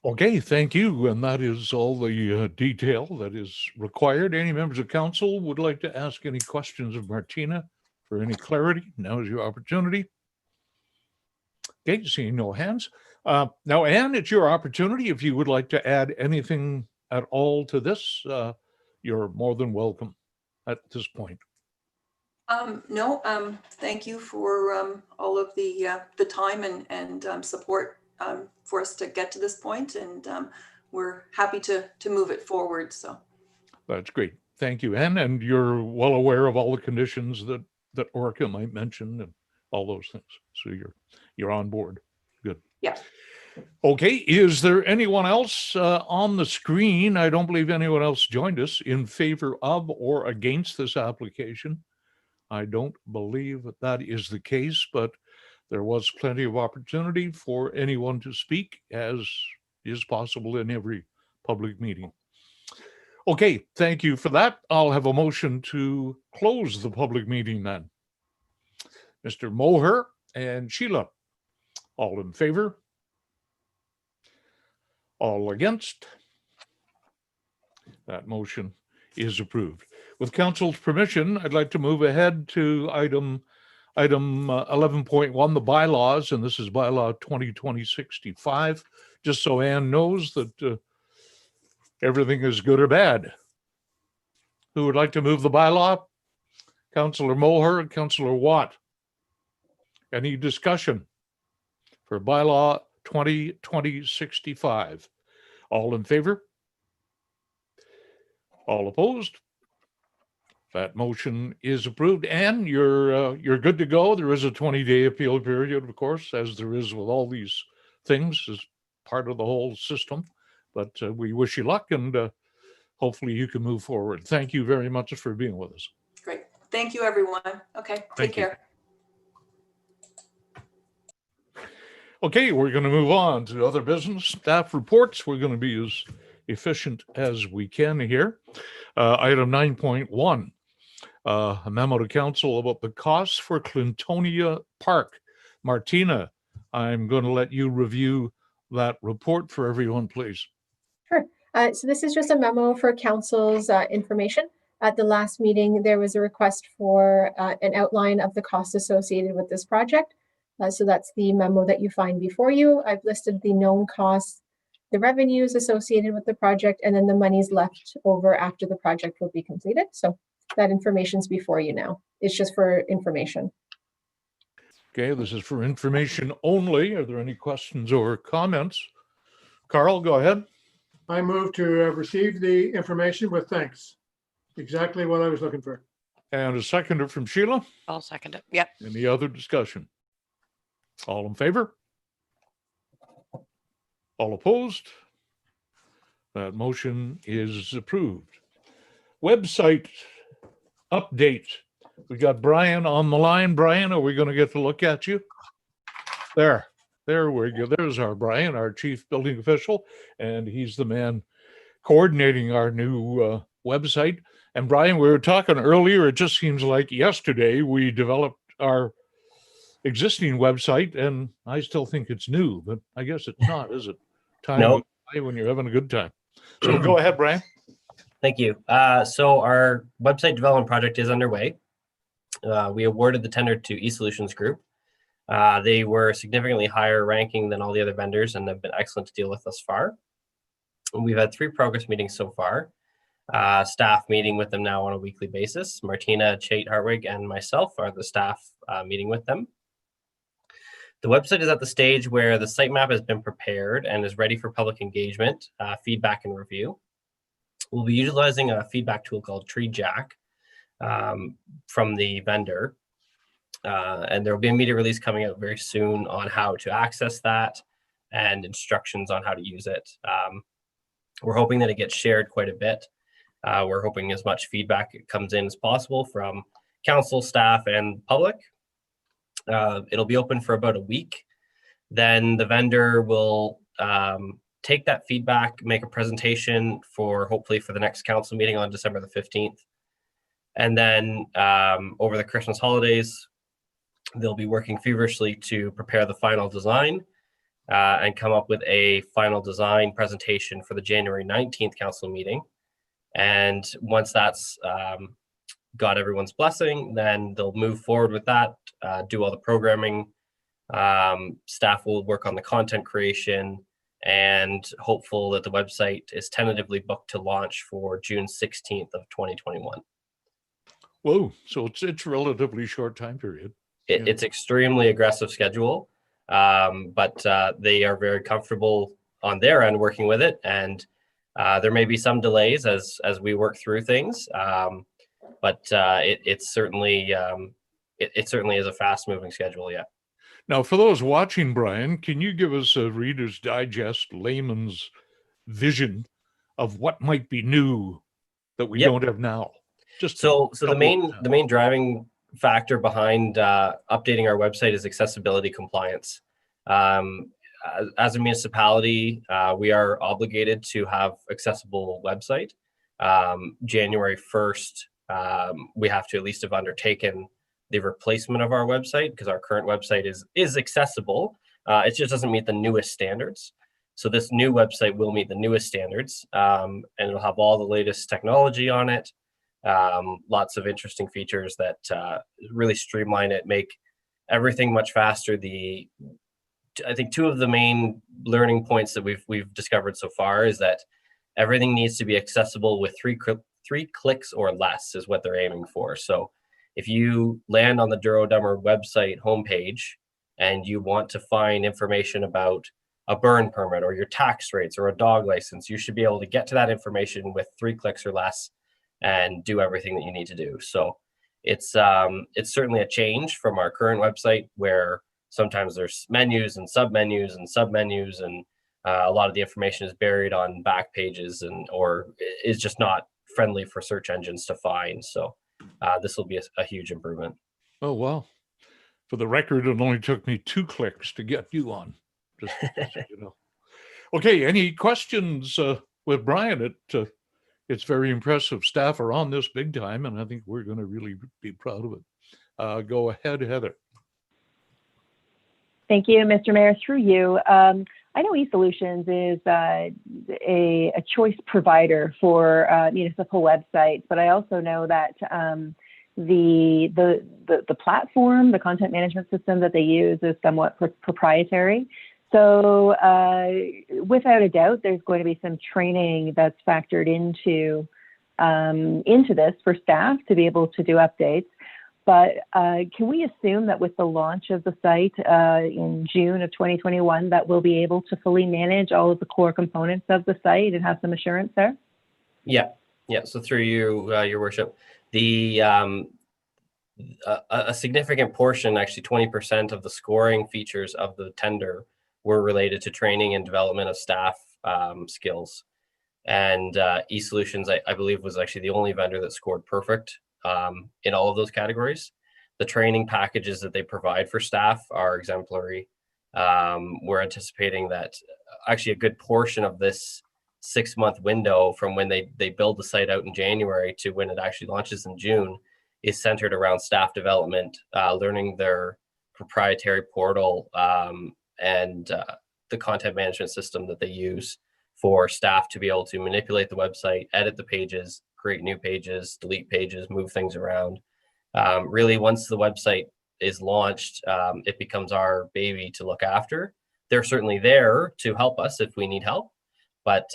Okay, thank you. And that is all the detail that is required. Any members of council would like to ask any questions of Martina for any clarity? Now is your opportunity. Okay, seeing no hands. Now, Anne, it's your opportunity. If you would like to add anything at all to this, you're more than welcome at this point. No, thank you for all of the time and support for us to get to this point, and we're happy to move it forward. So That's great. Thank you, Anne. And you're well aware of all the conditions that Orca might mention and all those things. So you're on board. Good. yeah. Okay, is there anyone else on the screen? I don't believe anyone else joined us in favor of or against this application. I don't believe that is the case, but there was plenty of opportunity for anyone to speak, as is possible in every public meeting. Okay, thank you for that. I'll have a motion to close the public meeting then. Mr. Moher and Sheila, all in favor? All against? That motion is approved. With council's permission, I'd like to move ahead to item 11.1, the bylaws, and this is bylaw 2020-65, just so Anne knows that everything is good or bad. Who would like to move the bylaw? Councillor Moher and Councillor Watt. Any discussion for bylaw 2020-65? All in favor? All opposed? That motion is approved. Anne, you're good to go. There is a 20-day appeal period, of course, as there is with all these things as part of the whole system. But we wish you luck, and hopefully you can move forward. Thank you very much for being with us. Great. Thank you, everyone. Okay, take care. Okay, we're going to move on to other business. Staff reports. We're going to be as efficient as we can here. Item 9.1, a memo to council about the costs for Clintonia Park. Martina, I'm going to let you review that report for everyone, please. Sure. So this is just a memo for council's information. At the last meeting, there was a request for an outline of the costs associated with this project. So that's the memo that you find before you. I've listed the known costs, the revenues associated with the project, and then the monies left over after the project will be completed. So that information's before you now. It's just for information. Okay, this is for information only. Are there any questions or comments? Carl, go ahead. I move to receive the information with thanks. Exactly what I was looking for. And a seconder from Sheila. I'll second it. Yep. Any other discussion? All in favor? All opposed? That motion is approved. Website update. We got Brian on the line. Brian, are we going to get to look at you? There we go. There's our Brian, our chief building official, and he's the man coordinating our new website. And Brian, we were talking earlier, it just seems like yesterday we developed our existing website, and I still think it's new, but I guess it's not, is it? Time Nope. when you're having a good time. So go ahead, Brian. Thank you. So our website development project is underway. We awarded the tender to eSolutions Group. They were significantly higher ranking than all the other vendors and have been excellent to deal with thus far. We've had 3 progress meetings so far. Staff meeting with them now on a weekly basis. Martina Chait-Hartwig and myself are the staff meeting with them. The website is at the stage where the sitemap has been prepared and is ready for public engagement, feedback, and review. We'll be utilizing a feedback tool called TreeJack from the vendor. And there will be a media release coming out very soon on how to access that and instructions on how to use it. We're hoping that it gets shared quite a bit. We're hoping as much feedback comes in as possible from council, staff, and public. It'll be open for about a week. Then the vendor will take that feedback, make a presentation for hopefully for the next council meeting on December the 15th. And then over the Christmas holidays, they'll be working feverishly to prepare the final design and come up with a final design presentation for the January 19th council meeting. And once that's got everyone's blessing, then they'll move forward with that, do all the programming. Staff will work on the content creation, and hopeful that the website is tentatively booked to launch for June 16th of 2021. Whoa, so it's a relatively short time period. It's extremely aggressive schedule, but they are very comfortable on their end working with it, and there may be some delays as we work through things, but it certainly is a fast moving schedule. Yeah. Now, for those watching, Brian, can you give us a Reader's Digest layman's vision of what might be new that we don't have now? Just so the main driving factor behind updating our website is accessibility compliance. As a municipality, we are obligated to have accessible website. January 1st, we have to at least have undertaken the replacement of our website, because our current website is accessible. It just doesn't meet the newest standards. So this new website will meet the newest standards, and it'll have all the latest technology on it. Lots of interesting features that really streamline it, make everything much faster. I think two of the main learning points that we've discovered so far is that everything needs to be accessible with three clicks or less is what they're aiming for. So if you land on the Douro-Dummer website homepage and you want to find information about a burn permit or your tax rates or a dog license, you should be able to get to that information with 3 clicks or less and do everything that you need to do. So it's certainly a change from our current website, where sometimes there's menus and submenus and submenus, and a lot of the information is buried on back pages or is just not friendly for search engines to find. So this will be a huge improvement. Oh, wow. For the record, it only took me 2 clicks to get you on. Just so you know. Okay, any questions with Brian? It's very impressive. Staff are on this big time, and I think we're going to really be proud of it. Go ahead, Heather. Thank you, Mr. Mayor. Through you, I know eSolutions is a choice provider for municipal websites, but I also know that the platform, the content management system that they use, is somewhat proprietary. So without a doubt, there's going to be some training that's factored into this for staff to be able to do updates. But can we assume that with the launch of the site in June of 2021, that we'll be able to fully manage all of the core components of the site and have some assurance there? Yeah. So through you, Your Worship, a significant portion, actually 20% of the scoring features of the tender were related to training and development of staff skills. And eSolutions, I believe, was actually the only vendor that scored perfect in all of those categories. The training packages that they provide for staff are exemplary. We're anticipating that actually a good portion of this 6-month window from when they build the site out in January to when it actually launches in June is centered around staff development, learning their proprietary portal, and the content management system that they use for staff to be able to manipulate the website, edit the pages, create new pages, delete pages, move things around. Really, once the website is launched, it becomes our baby to look after. They're certainly there to help us if we need help, but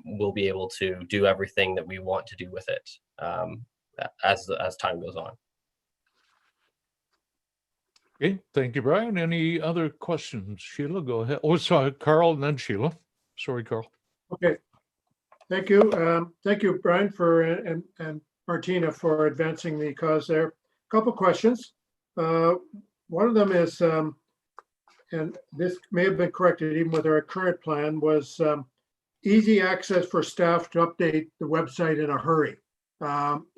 we'll be able to do everything that we want to do with it as time goes on. Okay, thank you, Brian. Any other questions? Sheila, go ahead. Oh, sorry, Carl, and then Sheila. Sorry, Carl. Okay, thank you. Thank you, Brian, and Martina for advancing the cause there. A couple questions. One of them is, and this may have been corrected even with our current plan, was easy access for staff to update the website in a hurry.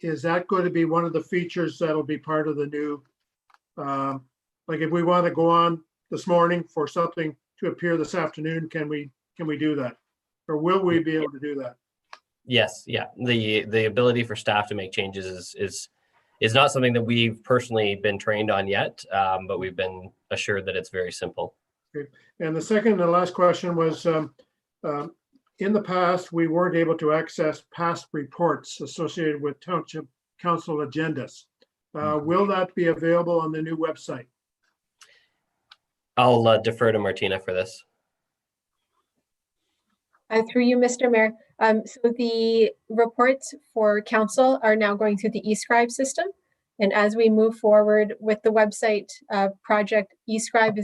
Is that going to be one of the features that'll be part of the new, like if we want to go on this morning for something to appear this afternoon, can we do that? or will we be able to do that? Yes, yeah. The ability for staff to make changes is not something that we've personally been trained on yet, but we've been assured that it's very simple. Okay. And the second and last question was, in the past, we weren't able to access past reports associated with township council agendas. Will that be available on the new website? I'll defer to Martina for this. Through you, Mr. Mayor. So the reports for council are now going through the eScribe system. And as we move forward with the website project, eScribe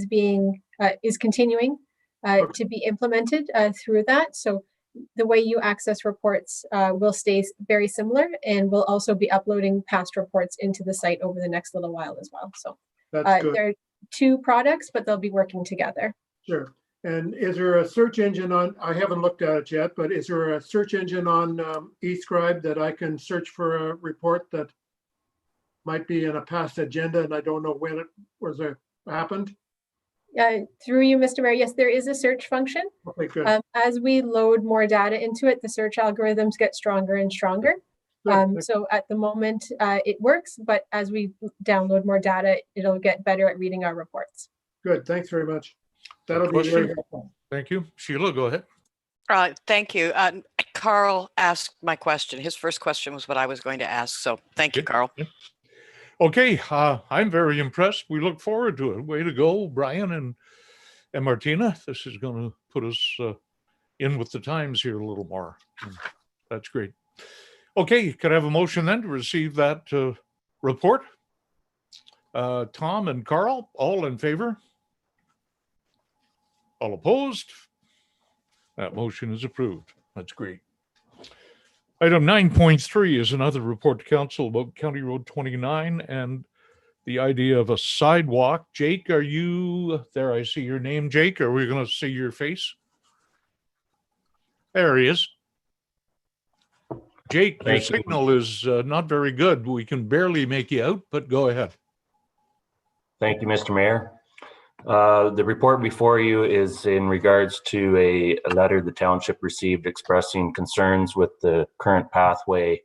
is continuing to be implemented through that. So the way you access reports will stay very similar, and we'll also be uploading past reports into the site over the next little while as well. So That's good. there are two products, but they'll be working together. Sure. And is there a search engine on, I haven't looked at it yet, but is there a search engine on eScribe that I can search for a report that might be in a past agenda and I don't know when it happened? Through you, Mr. Mayor, yes, there is a search function. Okay, good. As we load more data into it, the search algorithms get stronger and stronger. So at the moment, it works, but as we download more data, it'll get better at reading our reports. Good, thanks very much. That'll be very helpful. Thank you. Sheila, go ahead. Thank you. Carl asked my question. His first question was what I was going to ask. So thank you, Carl. Okay, I'm very impressed. We look forward to it. Way to go, Brian and Martina. This is going to put us in with the times here a little more. That's great. Okay, could I have a motion then to receive that report? Tom and Carl, all in favor? All opposed? That motion is approved. That's great. Item 9.3 is another report to council about County Road 29 and the idea of a sidewalk. Jake, are you there? I see your name, Jake. Are we going to see your face? There he is. Jake, your signal is not very good. We can barely make you out, but go ahead. Thank you, Mr. Mayor. The report before you is in regards to a letter the township received expressing concerns with the current pathway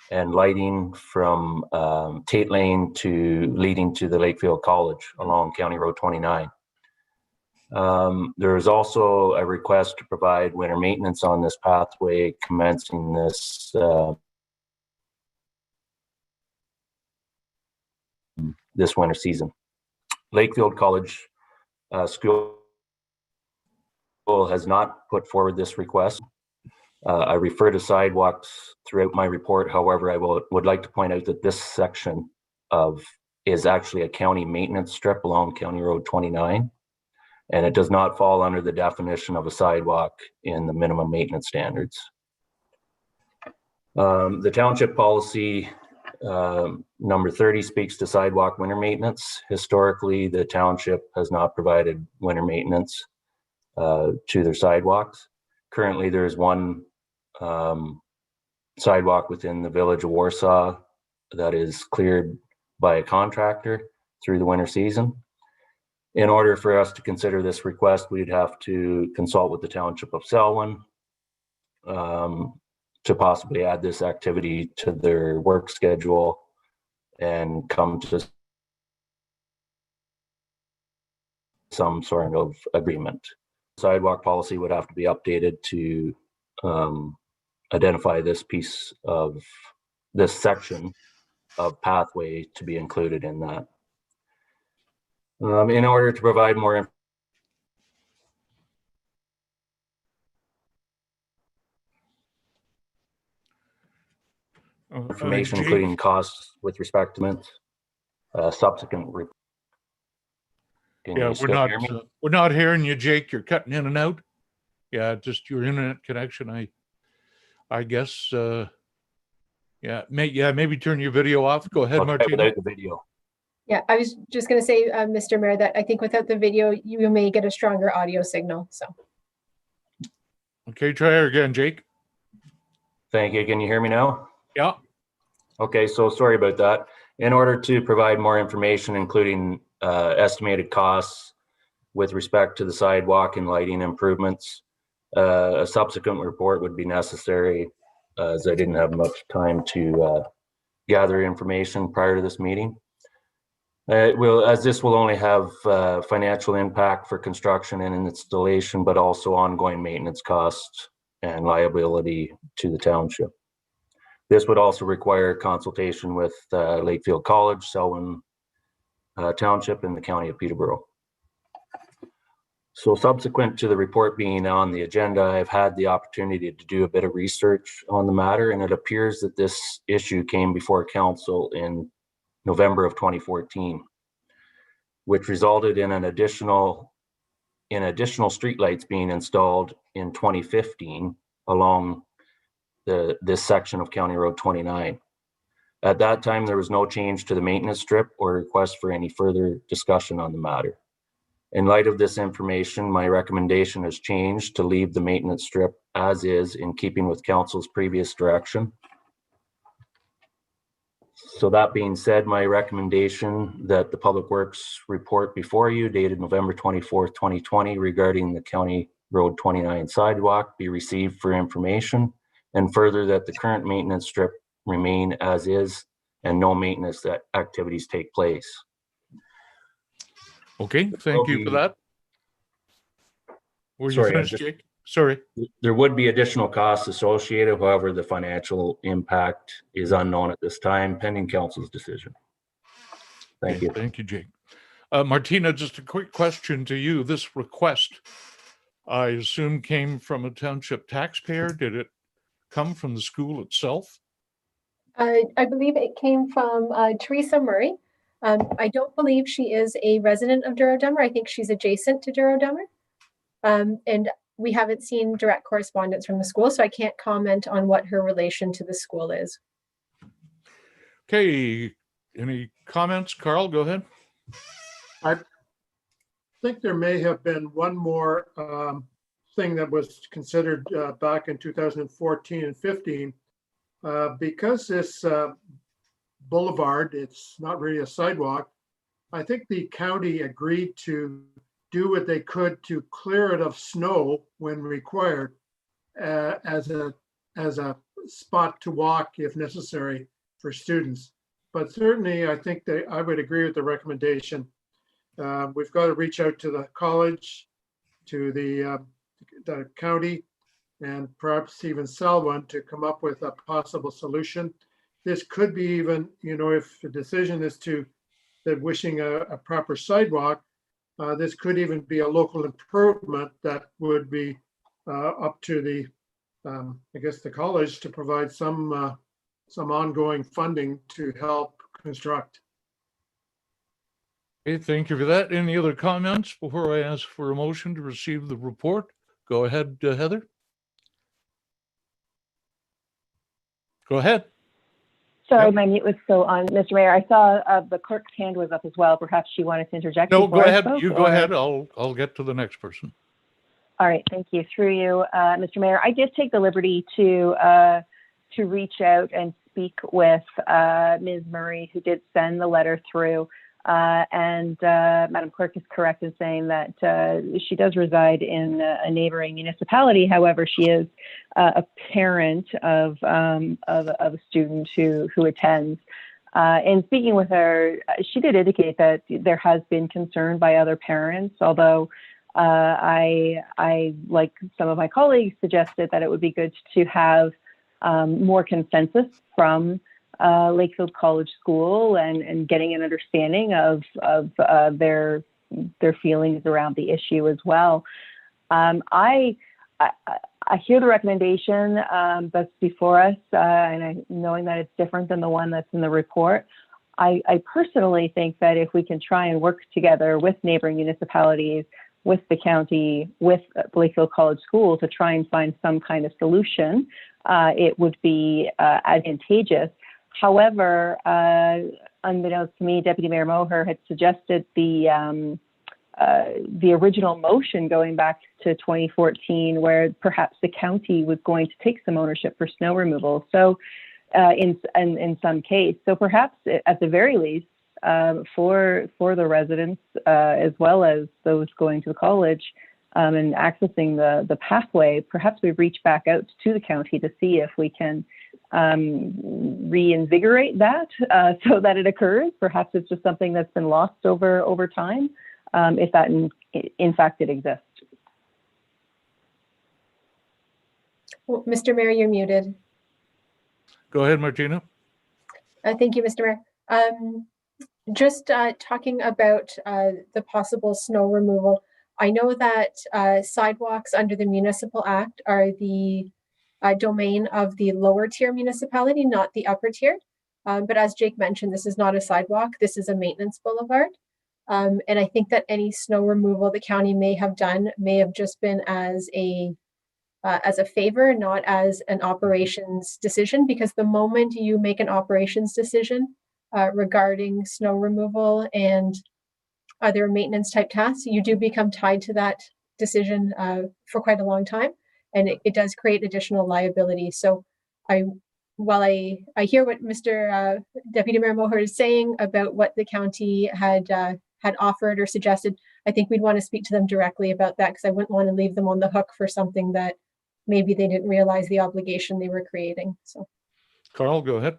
and lighting from Tate Lane to leading to the Lakefield College along County Road 29. There is also a request to provide winter maintenance on this pathway commencing this winter season. Lakefield College School has not put forward this request. I refer to sidewalks throughout my report. However, I would like to point out that this section is actually a county maintenance strip along County Road 29, and it does not fall under the definition of a sidewalk in the minimum maintenance standards. The township policy number 30 speaks to sidewalk winter maintenance. Historically, the township has not provided winter maintenance to their sidewalks. Currently, there is one sidewalk within the village of Warsaw that is cleared by a contractor through the winter season. In order for us to consider this request, we'd have to consult with the township of Selwyn to possibly add this activity to their work schedule and come to some sort of agreement. Sidewalk policy would have to be updated to identify this section of pathway to be included in that. In order to provide more information, including costs with respect to subsequent. Yeah, we're not hearing you, Jake. You're cutting in and out. Yeah, just your internet connection. I guess. Maybe turn your video off. Go ahead, Martina. Without the video. Yeah, I was just going to say, Mr. Mayor, that I think without the video, you may get a stronger audio signal. So. Okay, try her again, Jake. Thank you. Can you hear me now? Yeah. Okay, so sorry about that. In order to provide more information, including estimated costs with respect to the sidewalk and lighting improvements, A subsequent report would be necessary as I didn't have much time to gather information prior to this meeting. As this will only have financial impact for construction and installation, but also ongoing maintenance costs and liability to the township. This would also require consultation with Lakefield College, Selwyn Township, and the County of Peterborough. So subsequent to the report being on the agenda, I've had the opportunity to do a bit of research on the matter, and it appears that this issue came before council in November of 2014, which resulted in additional streetlights being installed in 2015 along this section of County Road 29. At that time, there was no change to the maintenance strip or request for any further discussion on the matter. In light of this information, my recommendation has changed to leave the maintenance strip as is, in keeping with council's previous direction. So that being said, my recommendation that the Public Works report before you, dated November 24th, 2020, regarding the County Road 29 sidewalk be received for information, and further that the current maintenance strip remain as is and no maintenance activities take place. Okay, thank you for that. Were you Sorry, finished, Jake? Sorry. There would be additional costs associated. However, the financial impact is unknown at this time, pending council's decision. Thank you. Thank you, Jake. Martina, just a quick question to you. This request, I assume, came from a township taxpayer. Did it come from the school itself? I believe it came from Teresa Murray. I don't believe she is a resident of Douro-Dummer. I think she's adjacent to Douro-Dummer. And we haven't seen direct correspondence from the school, so I can't comment on what her relation to the school is. Okay, any comments? Carl, go ahead. I think there may have been one more thing that was considered back in 2014 and 15. Because this boulevard, it's not really a sidewalk, I think the county agreed to do what they could to clear it of snow when required as a spot to walk if necessary for students. But certainly, I think I would agree with the recommendation. We've got to reach out to the college, to the county, and perhaps even Selwyn to come up with a possible solution. This could be even, if the decision is that wishing a proper sidewalk, this could even be a local improvement that would be up to the, I guess, the college to provide some ongoing funding to help construct. Okay, thank you for that. Any other comments before I ask for a motion to receive the report? Go ahead, Heather. Go ahead. Sorry, Yep. my mute was still on. Mr. Mayor, I saw the clerk's hand was up as well. Perhaps she wanted to interject. No, go before I ahead. spoke, You go ahead. I'll get to the next person. All right, thank you. Through you, Mr. Mayor, I did take the liberty to reach out and speak with Ms. Murray, who did send the letter through. And Madam Clerk is correct in saying that she does reside in a neighboring municipality. However, she is a parent of a student who attends. In speaking with her, she did indicate that there has been concern by other parents, although I, like some of my colleagues, suggested that it would be good to have more consensus from Lakefield College School and getting an understanding of their feelings around the issue as well. I hear the recommendation that's before us, and knowing that it's different than the one that's in the report. I personally think that if we can try and work together with neighboring municipalities, with the county, with Lakefield College School to try and find some kind of solution, it would be advantageous. However, unbeknownst to me, Deputy Mayor Moher had suggested the original motion going back to 2014, where perhaps the county was going to take some ownership for snow removal. So, in some case, so perhaps at the very least, for the residents as well as those going to the college, and accessing the pathway, perhaps we reach back out to the county to see if we can reinvigorate that so that it occurs. Perhaps it's just something that's been lost over time, if that in fact it exists. Well, Mr. Mayor, you're muted. Go ahead, Martina. Thank you, Mr. Mayor. Just talking about the possible snow removal. I know that sidewalks under the Municipal Act are the domain of the lower tier municipality, not the upper tier. But as Jake mentioned, this is not a sidewalk. This is a maintenance boulevard. And I think that any snow removal the county may have done may have just been as a favor, not as an operations decision, because the moment you make an operations decision regarding snow removal and other maintenance type tasks, you do become tied to that decision for quite a long time, and it does create additional liability. So while I hear what Mr. Deputy Mayor Mohart is saying about what the county had offered or suggested, I think we'd want to speak to them directly about that, because I wouldn't want to leave them on the hook for something that maybe they didn't realize the obligation they were creating. So, Carl, go ahead.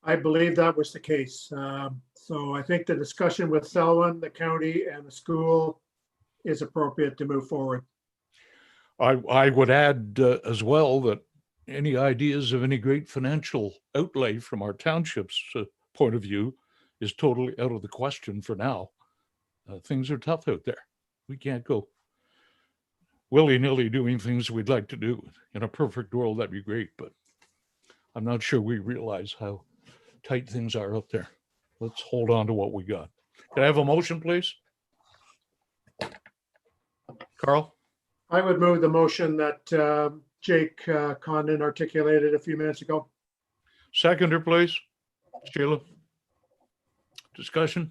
I believe that was the case. So I think the discussion with Selwyn, the county, and the school is appropriate to move forward. I would add as well that any ideas of any great financial outlay from our township's point of view is totally out of the question for now. Things are tough out there. We can't go willy-nilly doing things we'd like to do. In a perfect world, that'd be great, but I'm not sure we realize how tight things are out there. Let's hold on to what we got. Can I have a motion, please? Carl? I would move the motion that Jake Condon articulated a few minutes ago. Seconder, please. Sheila? Discussion?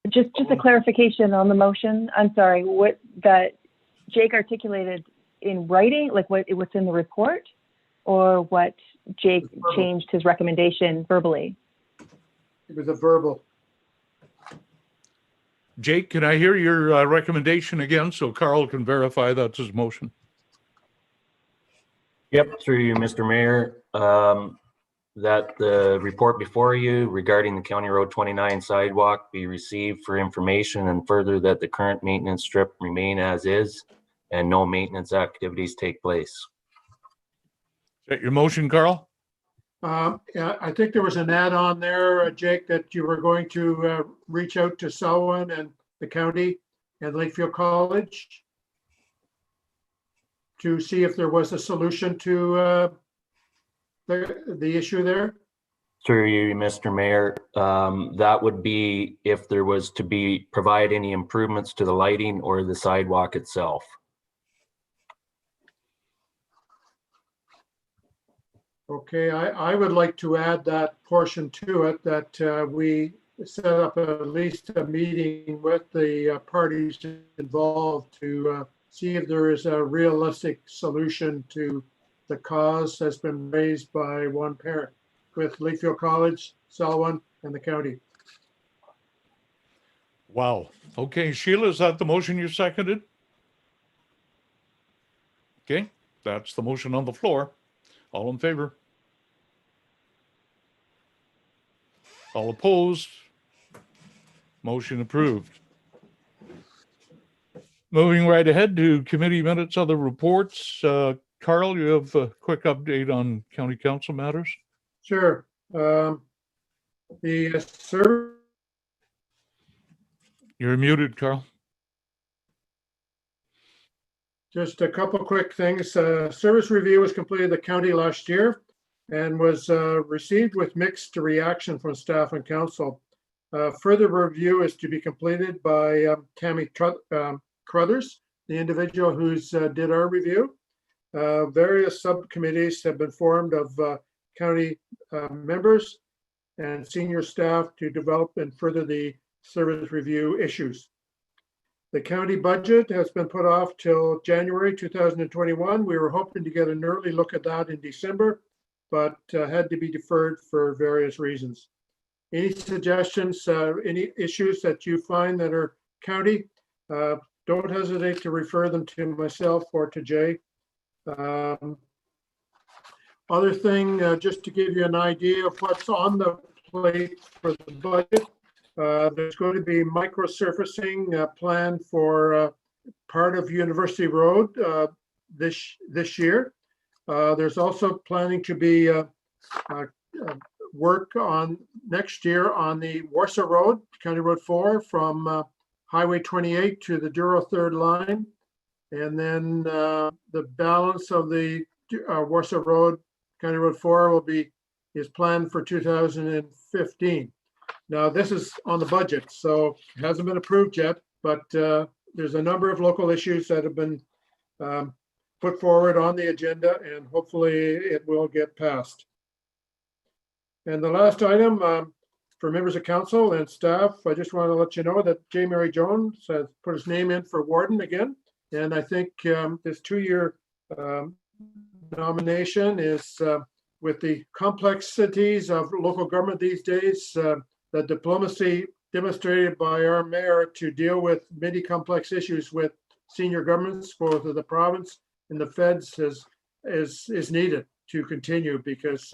Just a clarification on the motion. I'm sorry, what that Jake articulated in writing, like what's in the report, or what Jake changed his recommendation verbally? It was a verbal. Jake, can I hear your recommendation again so Carl can verify that's his motion? Yep, through you, Mr. Mayor, that the report before you regarding the County Road 29 sidewalk be received for information, and further that the current maintenance strip remain as is and no maintenance activities take place. Is that your motion, Carl? Yeah, I think there was an add-on there, Jake, that you were going to reach out to Selwyn and the county and Lakefield College to see if there was a solution to the issue there. Through you, Mr. Mayor, that would be if there was to be provide any improvements to the lighting or the sidewalk itself. Okay, I would like to add that portion to it, that we set up at least a meeting with the parties involved to see if there is a realistic solution to the cause that's been raised by one parent with Lakefield College, Selwyn, and the county. Wow. Okay, Sheila, is that the motion you seconded? Okay, that's the motion on the floor. All in favor? All opposed? Motion approved. Moving right ahead to committee minutes, other reports. Carl, you have a quick update on county council matters? Sure. The service. You're muted, Carl. Just a couple quick things. Service review was completed in the county last year and was received with mixed reaction from staff and council. Further review is to be completed by Tammy Crothers, the individual who's did our review. Various subcommittees have been formed of county members and senior staff to develop and further the service review issues. The county budget has been put off till January 2021. We were hoping to get an early look at that in December, but had to be deferred for various reasons. Any suggestions, any issues that you find that are county, don't hesitate to refer them to myself or to Jay. Other thing, just to give you an idea of what's on the plate for the budget, there's going to be microsurfacing planned for part of University Road this year. There's also planning to be work on next year on the Warsaw Road, County Road 4, from Highway 28 to the Douro third line. And then the balance of the Warsaw Road, County Road 4 is planned for 2015. Now, this is on the budget, so it hasn't been approved yet, but there's a number of local issues that have been put forward on the agenda, and hopefully it will get passed. And the last item for members of council and staff, I just want to let you know that J. Mary Jones has put his name in for warden again. And I think this 2-year nomination is with the complexities of local government these days, the diplomacy demonstrated by our mayor to deal with many complex issues with senior governments, both of the province and the feds, is needed to continue, because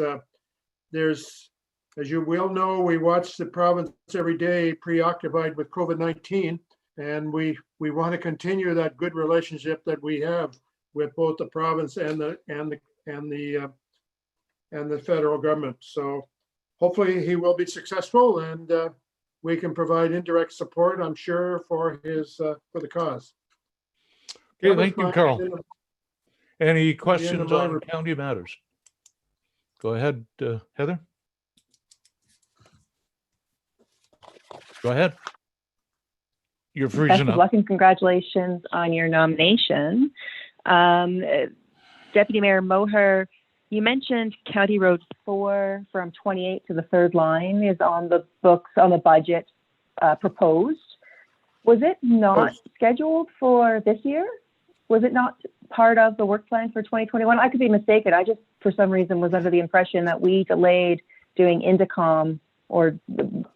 there's, as you will know, we watch the province every day preoccupied with COVID-19, and we want to continue that good relationship that we have with both the province and the federal government. So hopefully he will be successful, and we can provide indirect support, I'm sure, for the cause. Okay, thank you, Carl. Any questions on report. county matters? Go ahead, Heather. Go ahead. You're Best freezing of up. luck and congratulations on your nomination. Deputy Mayor Moher, you mentioned County Road 4 from 28 to the third line is on the books, on the budget proposed. Was it not scheduled for this year? Was it not part of the work plan for 2021? I could be mistaken. I just, for some reason, was under the impression that we delayed doing Indicom, or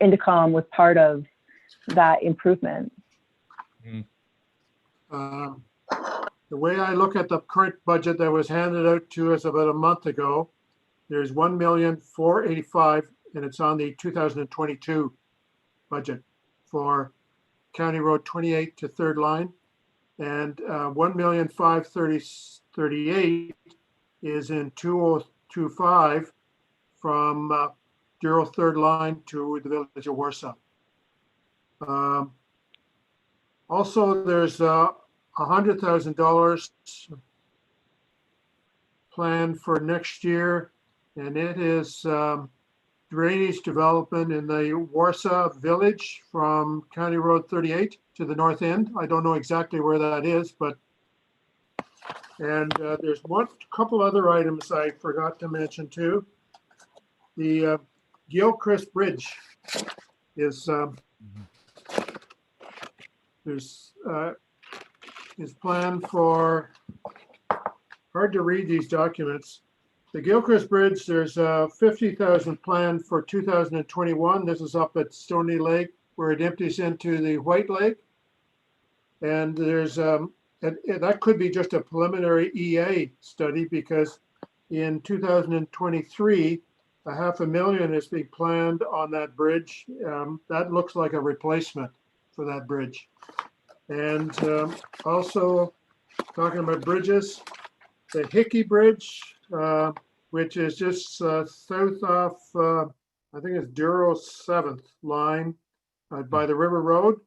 Indicom was part of that improvement. The way I look at the current budget that was handed out to us about a month ago, there's 1,485,000, and it's on the 2022 budget for County Road 28 to third line, and 1,538,000 is in 2025 from Douro third line to the village of Warsaw. Also, there's $100,000 planned for next year, and it is drainage development in the Warsaw village from County Road 38 to the north end. I don't know exactly where that is, but there's couple other items I forgot to mention too. The Gilchrist Bridge is planned for, hard to read these documents. The Gilchrist Bridge, there's 50,000 planned for 2021. This is up at Stony Lake where it empties into the White Lake. And there's, that could be just a preliminary EA study, because in 2023, $500,000 is being planned on that bridge. That looks like a replacement for that bridge. And also talking about bridges, the Hickey Bridge, which is just south of, I think it's Douro 7th line by the River Road.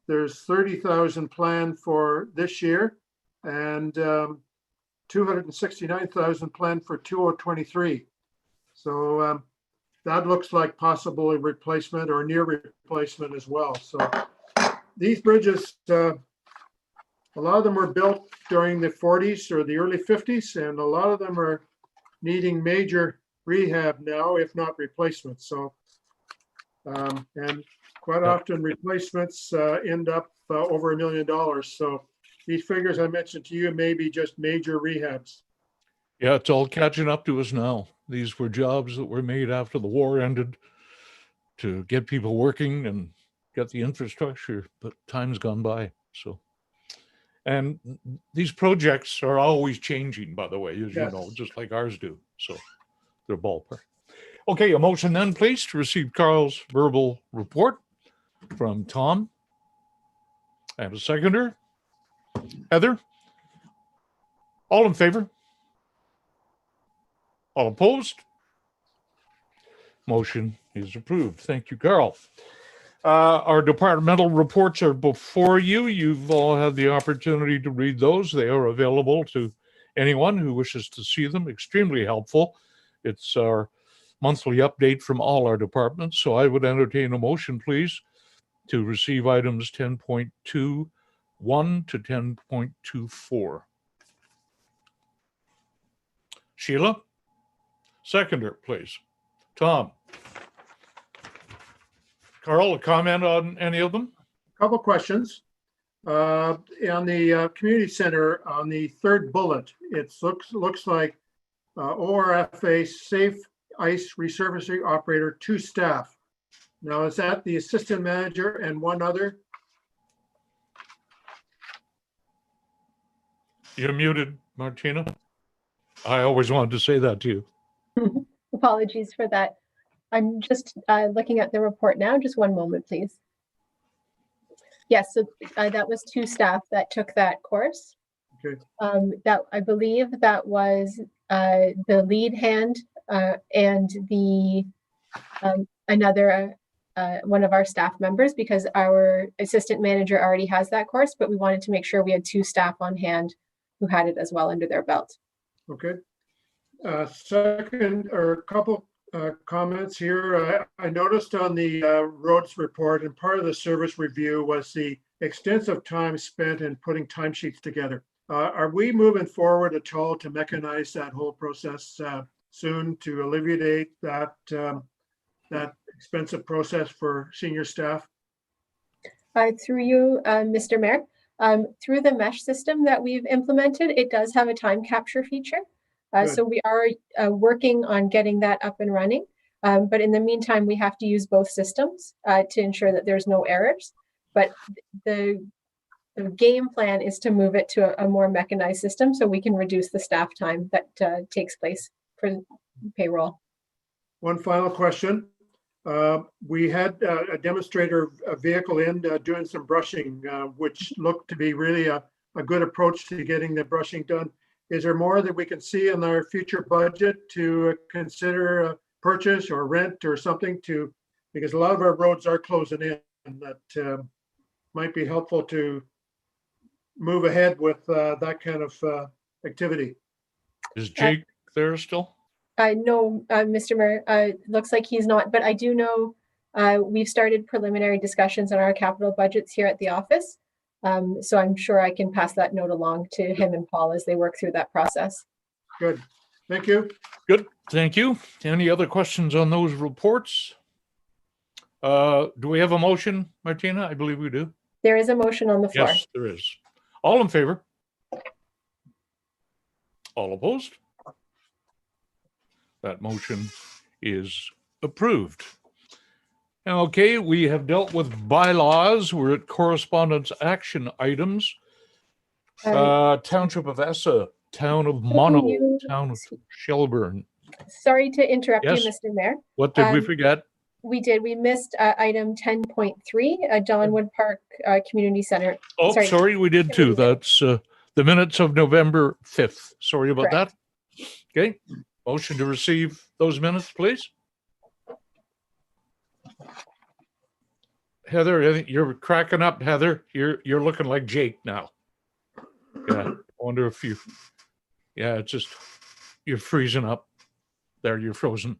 There's 30,000 planned for this year, and 269,000 planned for 2023. So that looks like possible a replacement or near replacement as well. So these bridges, a lot of them were built during the 40s or the early 50s, and a lot of them are needing major rehab now, if not replacement. So, and quite often replacements end up over $1 million. So these figures I mentioned to you may be just major rehabs. Yeah, it's all catching up to us now. These were jobs that were made after the war ended to get people working and get the infrastructure, but time's gone by. So And these projects are always changing, by the way, as you Yes. know, just like ours do. So they're ballpark. Okay, a motion then, please, to receive Carl's verbal report from Tom. And a seconder. Heather? All in favor? All opposed? Motion is approved. Thank you, Carl. Our departmental reports are before you. You've all had the opportunity to read those. They are available to anyone who wishes to see them. Extremely helpful. It's our monthly update from all our departments. So I would entertain a motion, please, to receive items 10.21 to 10.24. Sheila? Seconder, please. Tom? Carl, a comment on any of them? Couple questions. On the community center, on the third bullet, it looks like ORFA safe ice resurfacing operator, 2 staff. Now, is that the assistant manager and one other? You're muted, Martina. I always wanted to say that to you. Apologies for that. I'm just looking at the report now. Just one moment, please. Yes, so that was 2 staff that took that course. Okay. That I believe that was the lead hand and the another one of our staff members, because our assistant manager already has that course, but we wanted to make sure we had 2 staff on hand who had it as well under their belt. Okay. Second, or a couple comments here. I noticed on the roads report, and part of the service review was the extensive time spent in putting timesheets together. Are we moving forward at all to mechanize that whole process soon to alleviate that that expensive process for senior staff? Through you, Mr. Mayor, through the mesh system that we've implemented, it does have a time capture feature. So we are working on getting that up and running. But in the meantime, we have to use both systems to ensure that there's no errors. But the game plan is to move it to a more mechanized system so we can reduce the staff time that takes place for payroll. One final question. We had a demonstrator vehicle in doing some brushing, which looked to be really a good approach to getting the brushing done. Is there more that we can see in our future budget to consider purchase or rent or something to, because a lot of our roads are closing in, and that might be helpful to move ahead with that kind of activity. Is Jake there still? No, Mr. Mayor, looks like he's not, but I do know we've started preliminary discussions on our capital budgets here at the office. So I'm sure I can pass that note along to him and Paul as they work through that process. Good. Thank you. Good. Thank you. Any other questions on those reports? Do we have a motion, Martina? I believe we do. There is a motion on the floor. Yes, there is. All in favor? All opposed? That motion is approved. Okay, we have dealt with bylaws. We're at correspondence action items. Township of Essa, Town of Mono, Town of Shelburne. Sorry to interrupt Yes. you, Mr. Mayor. What did we forget? We did. We missed item 10.3, Donwood Park Community Center. Oh, sorry, we did too. That's the minutes of November 5th. Sorry about Correct. that. Okay, motion to receive those minutes, please. Heather, I think you're cracking up, Heather. You're looking like Jake now. Yeah, I wonder if you, yeah, it's just, you're freezing up. There, you're frozen.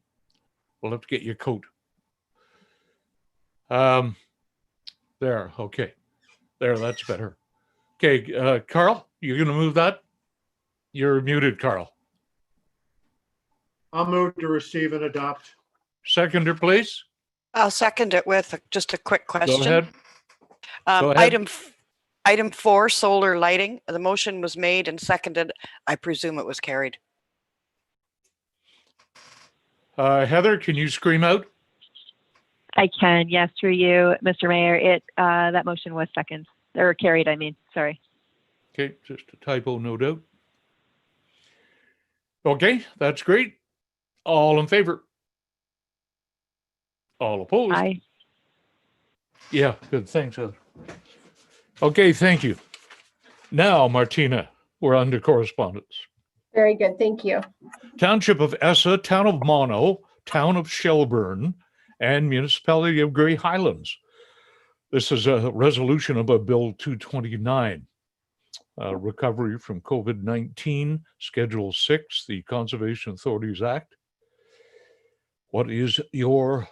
We'll have to get you a coat. There, okay. There, that's better. Okay, Carl, you're gonna move that? You're muted, Carl. I'll move to receive and adopt. Seconder, please. I'll second it with just a quick question. Go ahead. Go ahead. Item 4, solar lighting. The motion was made and seconded. I presume it was carried. Heather, can you scream out? I can, yes, through you, Mr. Mayor. That motion was second, or carried, I mean, sorry. Okay, just a typo, no doubt. Okay, that's great. All in favor? All opposed? Aye. Yeah, good. Thanks, Heather. Okay, thank you. Now, Martina, we're under correspondence. Very good. Thank you. Township of Essa, Town of Mono, Town of Shelburne, and Municipality of Grey Highlands. This is a resolution about Bill 229, recovery from COVID-19, Schedule 6, the Conservation Authorities Act. What is your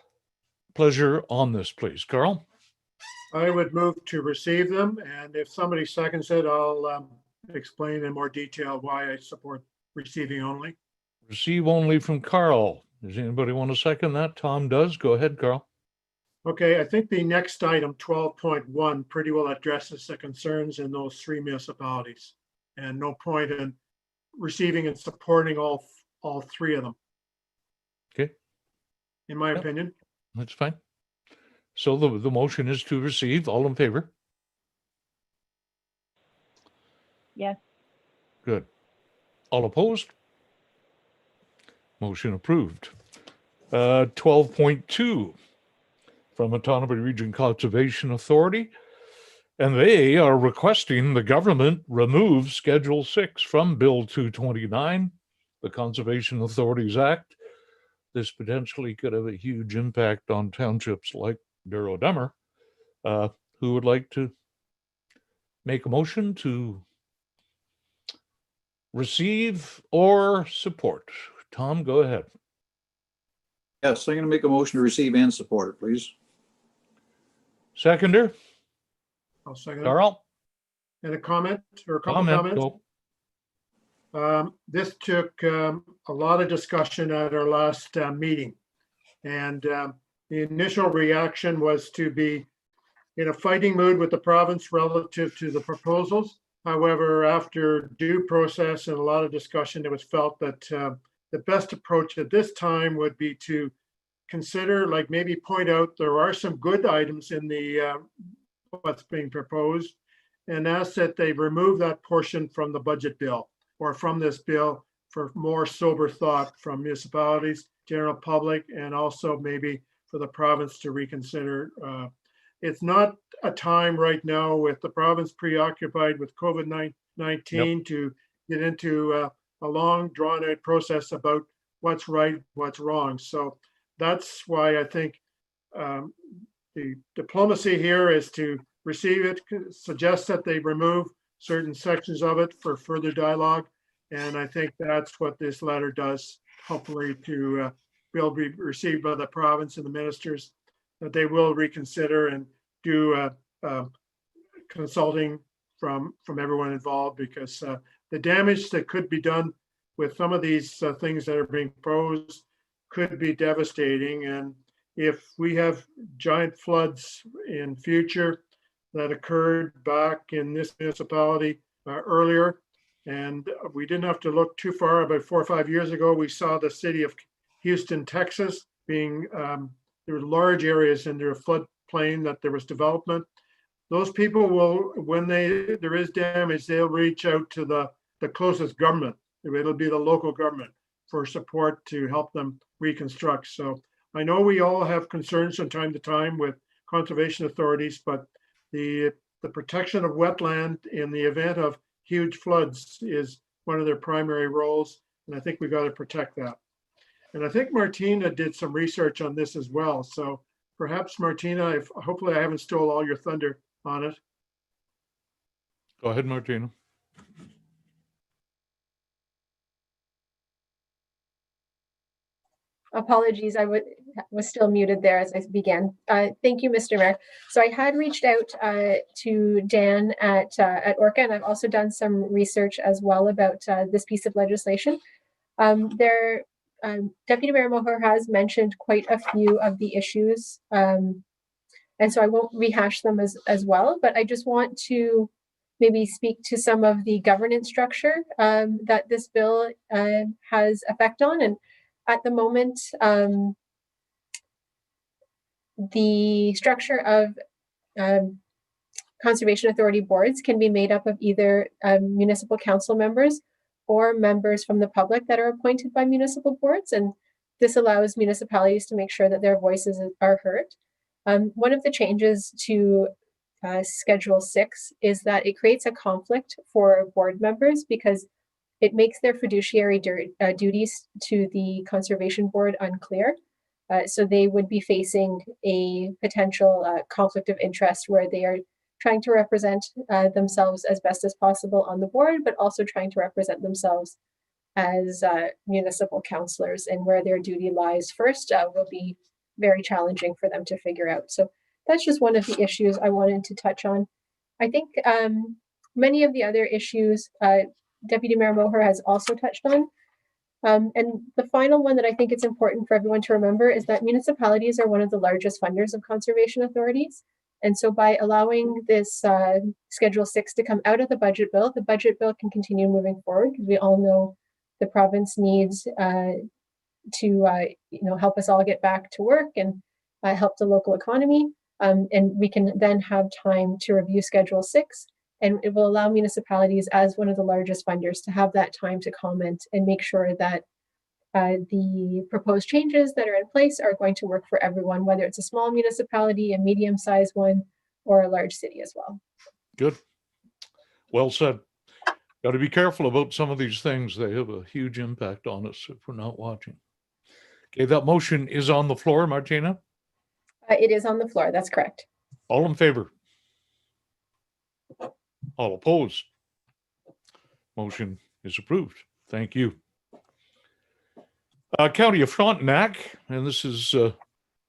pleasure on this, please, Carl? I would move to receive them, and if somebody seconds it, I'll explain in more detail why I support receiving only. Receive only from Carl. Does anybody want to second that? Tom does. Go ahead, Carl. Okay, I think the next item, 12.1, pretty well addresses the concerns in those three municipalities. And no point in receiving and supporting all three of them. Okay. In my Yep. opinion. That's fine. So the motion is to receive. All in favor? Yes. Good. All opposed? Motion approved. 12.2 from Autonomy Region Conservation Authority, and they are requesting the government remove Schedule 6 from Bill 229, the Conservation Authorities Act. This potentially could have a huge impact on townships like Douro-Dummer. Who would like to make a motion to receive or support? Tom, go ahead. Yes, I'm going to make a motion to receive and support it, please. Seconder, I'll second it. Carl? And a comment or a couple of comments. Go. This took a lot of discussion at our last meeting. And the initial reaction was to be in a fighting mood with the province relative to the proposals. However, after due process and a lot of discussion, it was felt that the best approach at this time would be to consider, like maybe point out there are some good items in the what's being proposed, and ask that they remove that portion from the budget bill or from this bill for more sober thought from municipalities, general public, and also maybe for the province to reconsider. It's not a time right now with the province preoccupied with COVID-19 to get into a long drawn out process about what's right, what's wrong. So that's why I think the diplomacy here is to receive it, suggest that they remove certain sections of it for further dialogue. And I think that's what this letter does, hopefully to be received by the province and the ministers, that they will reconsider and do consulting from everyone involved, because the damage that could be done with some of these things that are being proposed could be devastating. And if we have giant floods in future that occurred back in this municipality earlier, and we didn't have to look too far, about 4 or 5 years ago, we saw the city of Houston, Texas being, there were large areas in their floodplain that there was development. Those people will, when there is damage, they'll reach out to the closest government. It'll be the local government for support to help them reconstruct. So I know we all have concerns from time to time with conservation authorities, but the protection of wetland in the event of huge floods is one of their primary roles. And I think we got to protect that. And I think Martina did some research on this as well. So perhaps Martina, hopefully I haven't stole all your thunder on it. Go ahead, Martina. Apologies, I was still muted there as I began. Thank you, Mr. Mayor. So I had reached out to Dan at Orca, and I've also done some research as well about this piece of legislation. Deputy Mayor Moher has mentioned quite a few of the issues, and so I won't rehash them as well, but I just want to maybe speak to some of the governance structure that this bill has effect on. And at the moment, the structure of Conservation Authority boards can be made up of either municipal council members or members from the public that are appointed by municipal boards. And this allows municipalities to make sure that their voices are heard. One of the changes to Schedule 6 is that it creates a conflict for board members because it makes their fiduciary duties to the Conservation Board unclear. So they would be facing a potential conflict of interest where they are trying to represent themselves as best as possible on the board, but also trying to represent themselves as municipal councillors, and where their duty lies first will be very challenging for them to figure out. So that's just one of the issues I wanted to touch on. I think many of the other issues Deputy Mayor Moher has also touched on. And the final one that I think it's important for everyone to remember is that municipalities are one of the largest funders of conservation authorities. And so by allowing this Schedule 6 to come out of the budget bill can continue moving forward, because we all know the province needs to help us all get back to work and help the local economy. And we can then have time to review Schedule 6, and it will allow municipalities as one of the largest funders to have that time to comment and make sure that the proposed changes that are in place are going to work for everyone, whether it's a small municipality, a medium-sized one, or a large city as well. Good. Well said. Got to be careful about some of these things. They have a huge impact on us if we're not watching. Okay, that motion is on the floor, Martina? It is on the floor, that's correct. All in favor? All opposed? Motion is approved. Thank you. County of Frontenac, and this is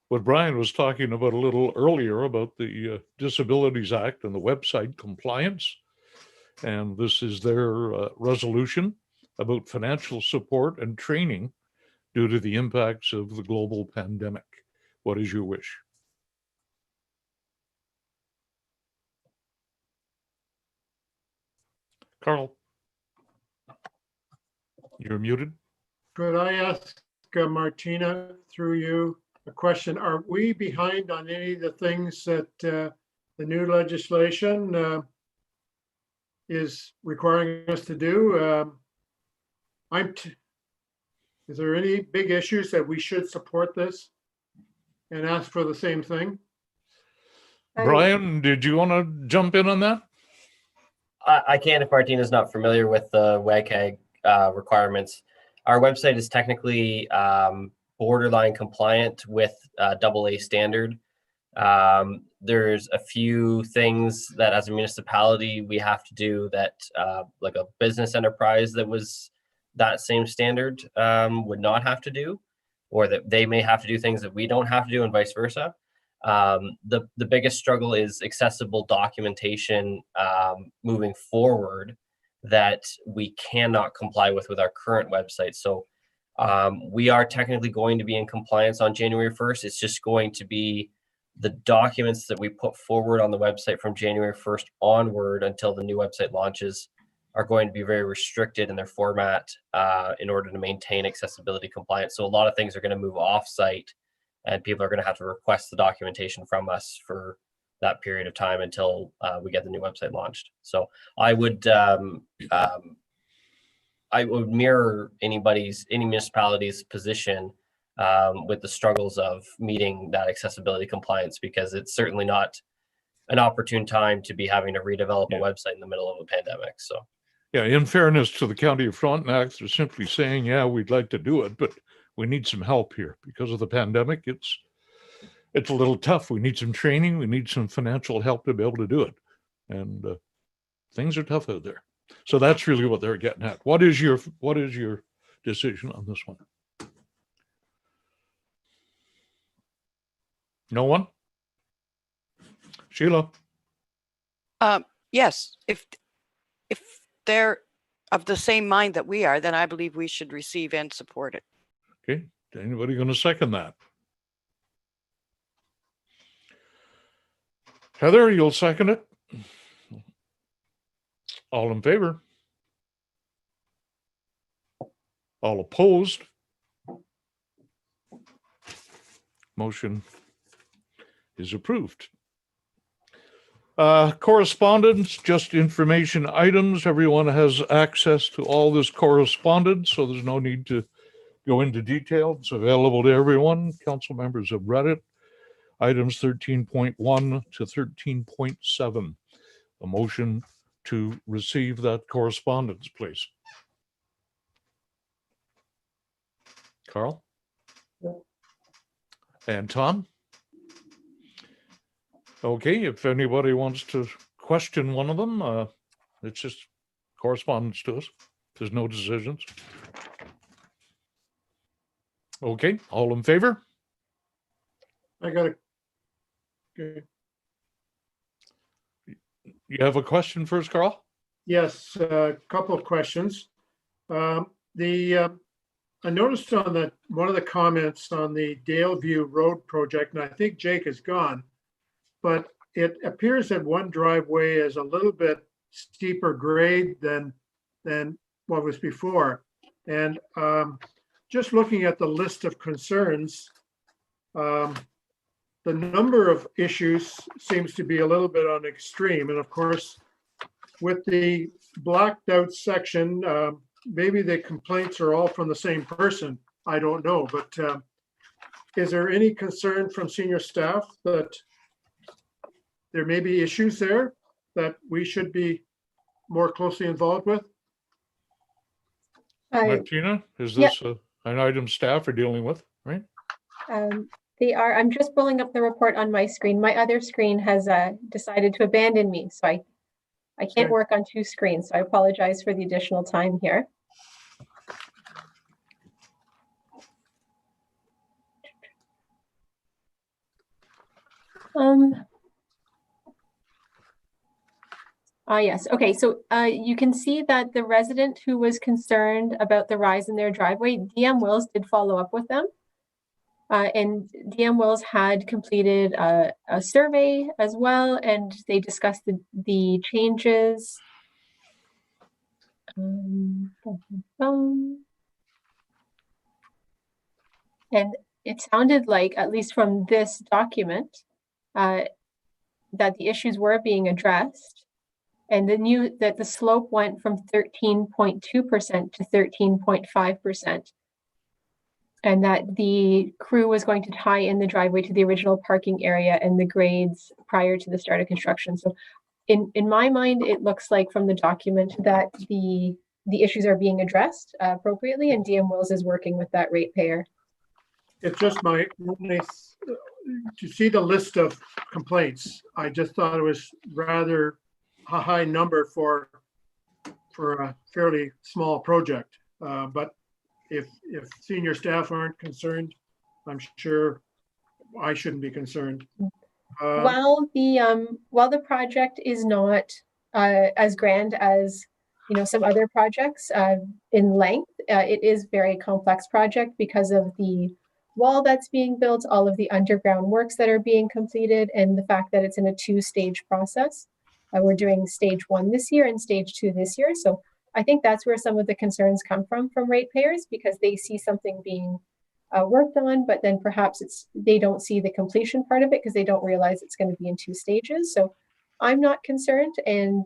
what Brian was talking about a little earlier about the Disabilities Act and the website compliance. And this is their resolution about financial support and training due to the impacts of the global pandemic. What is your wish? Carl, you're muted. Could I ask Martina, through you, a question? Are we behind on any of the things that the new legislation is requiring us to do? Is there any big issues that we should support this and ask for the same thing? Brian, did you want to jump in on that? I can if Martina's not familiar with the WCAG requirements. Our website is technically borderline compliant with AA standard. There's a few things that as a municipality we have to do that like a business enterprise that was that same standard would not have to do, or that they may have to do things that we don't have to do and vice versa. The biggest struggle is accessible documentation moving forward that we cannot comply with our current website. So we are technically going to be in compliance on January 1st. It's just going to be the documents that we put forward on the website from January 1st onward until the new website launches are going to be very restricted in their format in order to maintain accessibility compliance. So a lot of things are going to move off-site, and people are going to have to request the documentation from us for that period of time until we get the new website launched. So I would mirror any municipality's position with the struggles of meeting that accessibility compliance, because it's certainly not an opportune time to be having to redevelop a website in the middle of a pandemic. So yeah, in fairness to the County of Frontenac, they're simply saying, yeah, we'd like to do it, but we need some help here because of the pandemic. It's a little tough. We need some training. We need some financial help to be able to do it. And things are tough out there. So that's really what they're getting at. What is your decision on this one? No one? Sheila? Yes, if they're of the same mind that we are, then I believe we should receive and support it. Okay, anybody going to second that? Heather, you'll second it? All in favor? All opposed? Motion is approved. Correspondence, just information items. Everyone has access to all this correspondence, so there's no need to go into detail. It's available to everyone. Council members have read it. Items 13.1 to 13.7. A motion to receive that correspondence, please. Carl? And Tom? Okay, if anybody wants to question one of them, it's just correspondence to us. There's no decisions. Okay, all in favor? I got a, okay. You have a question first, Carl? Yes, a couple of questions. I noticed on one of the comments on the Daleview Road project, and I think Jake is gone, but it appears that one driveway is a little bit steeper grade than what was before. And just looking at the list of concerns, the number of issues seems to be a little bit on extreme. And of course, with the blacked out section, maybe the complaints are all from the same person. I don't know, but is there any concern from senior staff that there may be issues there that we should be more closely involved with? Martina, is this an item staff are dealing with, right? They are. I'm just pulling up the report on my screen. My other screen has decided to abandon me, so I can't work on two screens. So I apologize for the additional time here. Yes. Okay. So you can see that the resident who was concerned about the rise in their driveway, DM Wills did follow up with them. And DM Wills had completed a survey as well, and they discussed the changes. And it sounded like, at least from this document, that the issues were being addressed, and that the slope went from 13.2% to 13.5%. And that the crew was going to tie in the driveway to the original parking area and the grades prior to the start of construction. So in my mind, it looks like from the document that the issues are being addressed appropriately, and DM Wills is working with that ratepayer. It's just to see the list of complaints, I just thought it was rather a high number for a fairly small project. But if senior staff aren't concerned, I'm sure I shouldn't be concerned. While the project is not as grand as some other projects in length, it is a very complex project because of the wall that's being built, all of the underground works that are being completed, and the fact that it's in a two-stage process. We're doing stage 1 this year and stage 2 this year. So I think that's where some of the concerns come from ratepayers, because they see something being worked on, but then perhaps they don't see the completion part of it because they don't realize it's going to be in 2 stages. So I'm not concerned, and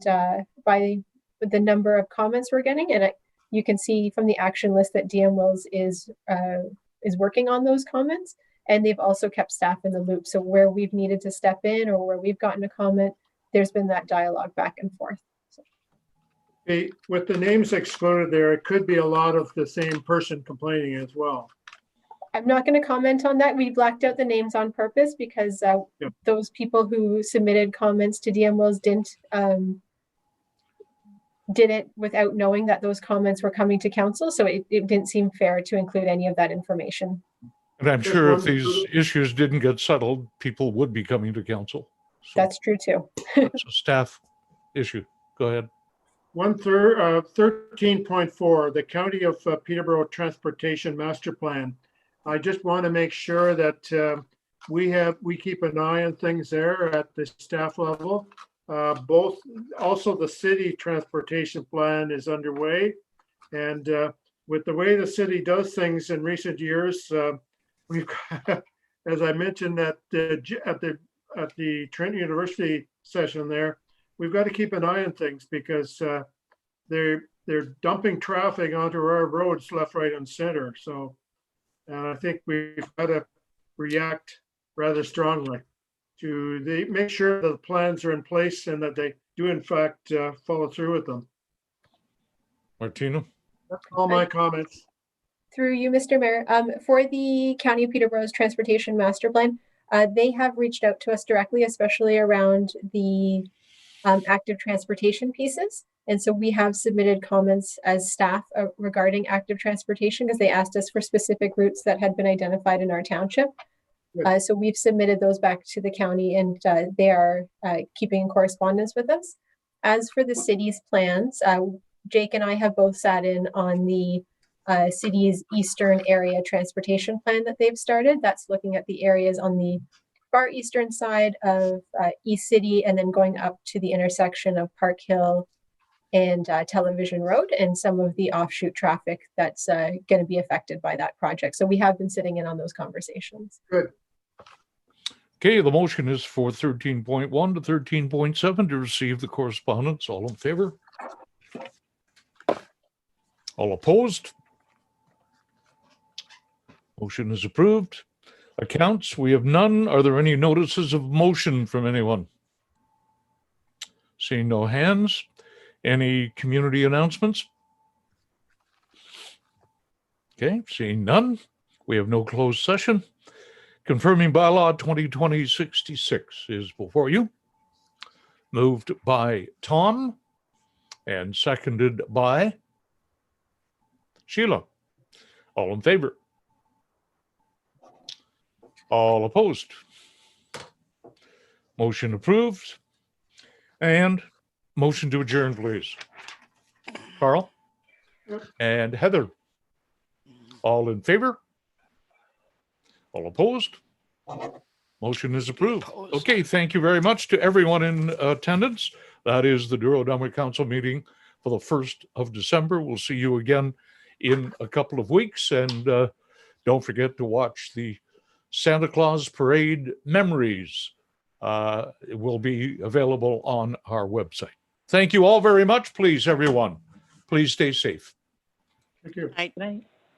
by the number of comments we're getting, and you can see from the action list that DM Wills is working on those comments, and they've also kept staff in the loop. So where we've needed to step in or where we've gotten a comment, there's been that dialogue back and forth. With the names excluded there, it could be a lot of the same person complaining as well. I'm not going to comment on that. We blacked out the names on purpose because those people who submitted comments to DM Wills did it without knowing that those comments were coming to council. So it didn't seem fair to include any of that information. And I'm sure if these issues didn't get settled, people would be coming to council. So that's true too. It's a staff issue. Go ahead. 13.4, the County of Peterborough Transportation Master Plan. I just want to make sure that we keep an eye on things there at the staff level. Also the city transportation plan is underway, and with the way the city does things in recent years, we've got, as I mentioned, at the Trent University session there, we've got to keep an eye on things because they're dumping traffic onto our roads left, right, and center. So, and I think we've got to react rather strongly to make sure that the plans are in place and that they do in fact follow through with them. Martina? That's all my comments. Through you, Mr. Mayor, for the County of Peterborough's Transportation Master Plan, they have reached out to us directly, especially around the active transportation pieces. And so we have submitted comments as staff regarding active transportation because they asked us for specific routes that had been identified in our township. So we've submitted those back to the county, and they are keeping in correspondence with us. As for the city's plans, Jake and I have both sat in on the city's eastern area transportation plan that they've started. That's looking at the areas on the far eastern side of East City and then going up to the intersection of Park Hill and Television Road and some of the offshoot traffic that's going to be affected by that project. So we have been sitting in on those conversations. Good. Okay, the motion is for 13.1 to 13.7 to receive the correspondence. All in favor? All opposed? Motion is approved. Accounts, we have none. Are there any notices of motion from anyone? Seeing no hands. Any community announcements? Okay, seeing none. We have no closed session. Confirming bylaw 2020-66 is before you. Moved by Tom and seconded by Sheila. All in favor? All opposed? Motion approved. And motion to adjourn, please. Carl? Yep. And Heather? All in favor? All opposed? Motion is approved. Opposed. Okay, thank you very much to everyone in attendance. That is the Douro-Dummer Council meeting for the 1st of December. We'll see you again in a couple of weeks. And don't forget to watch the Santa Claus Parade Memories. It will be available on our website. Thank you all very much. Please, everyone, please stay safe. Thank you. Night. Right.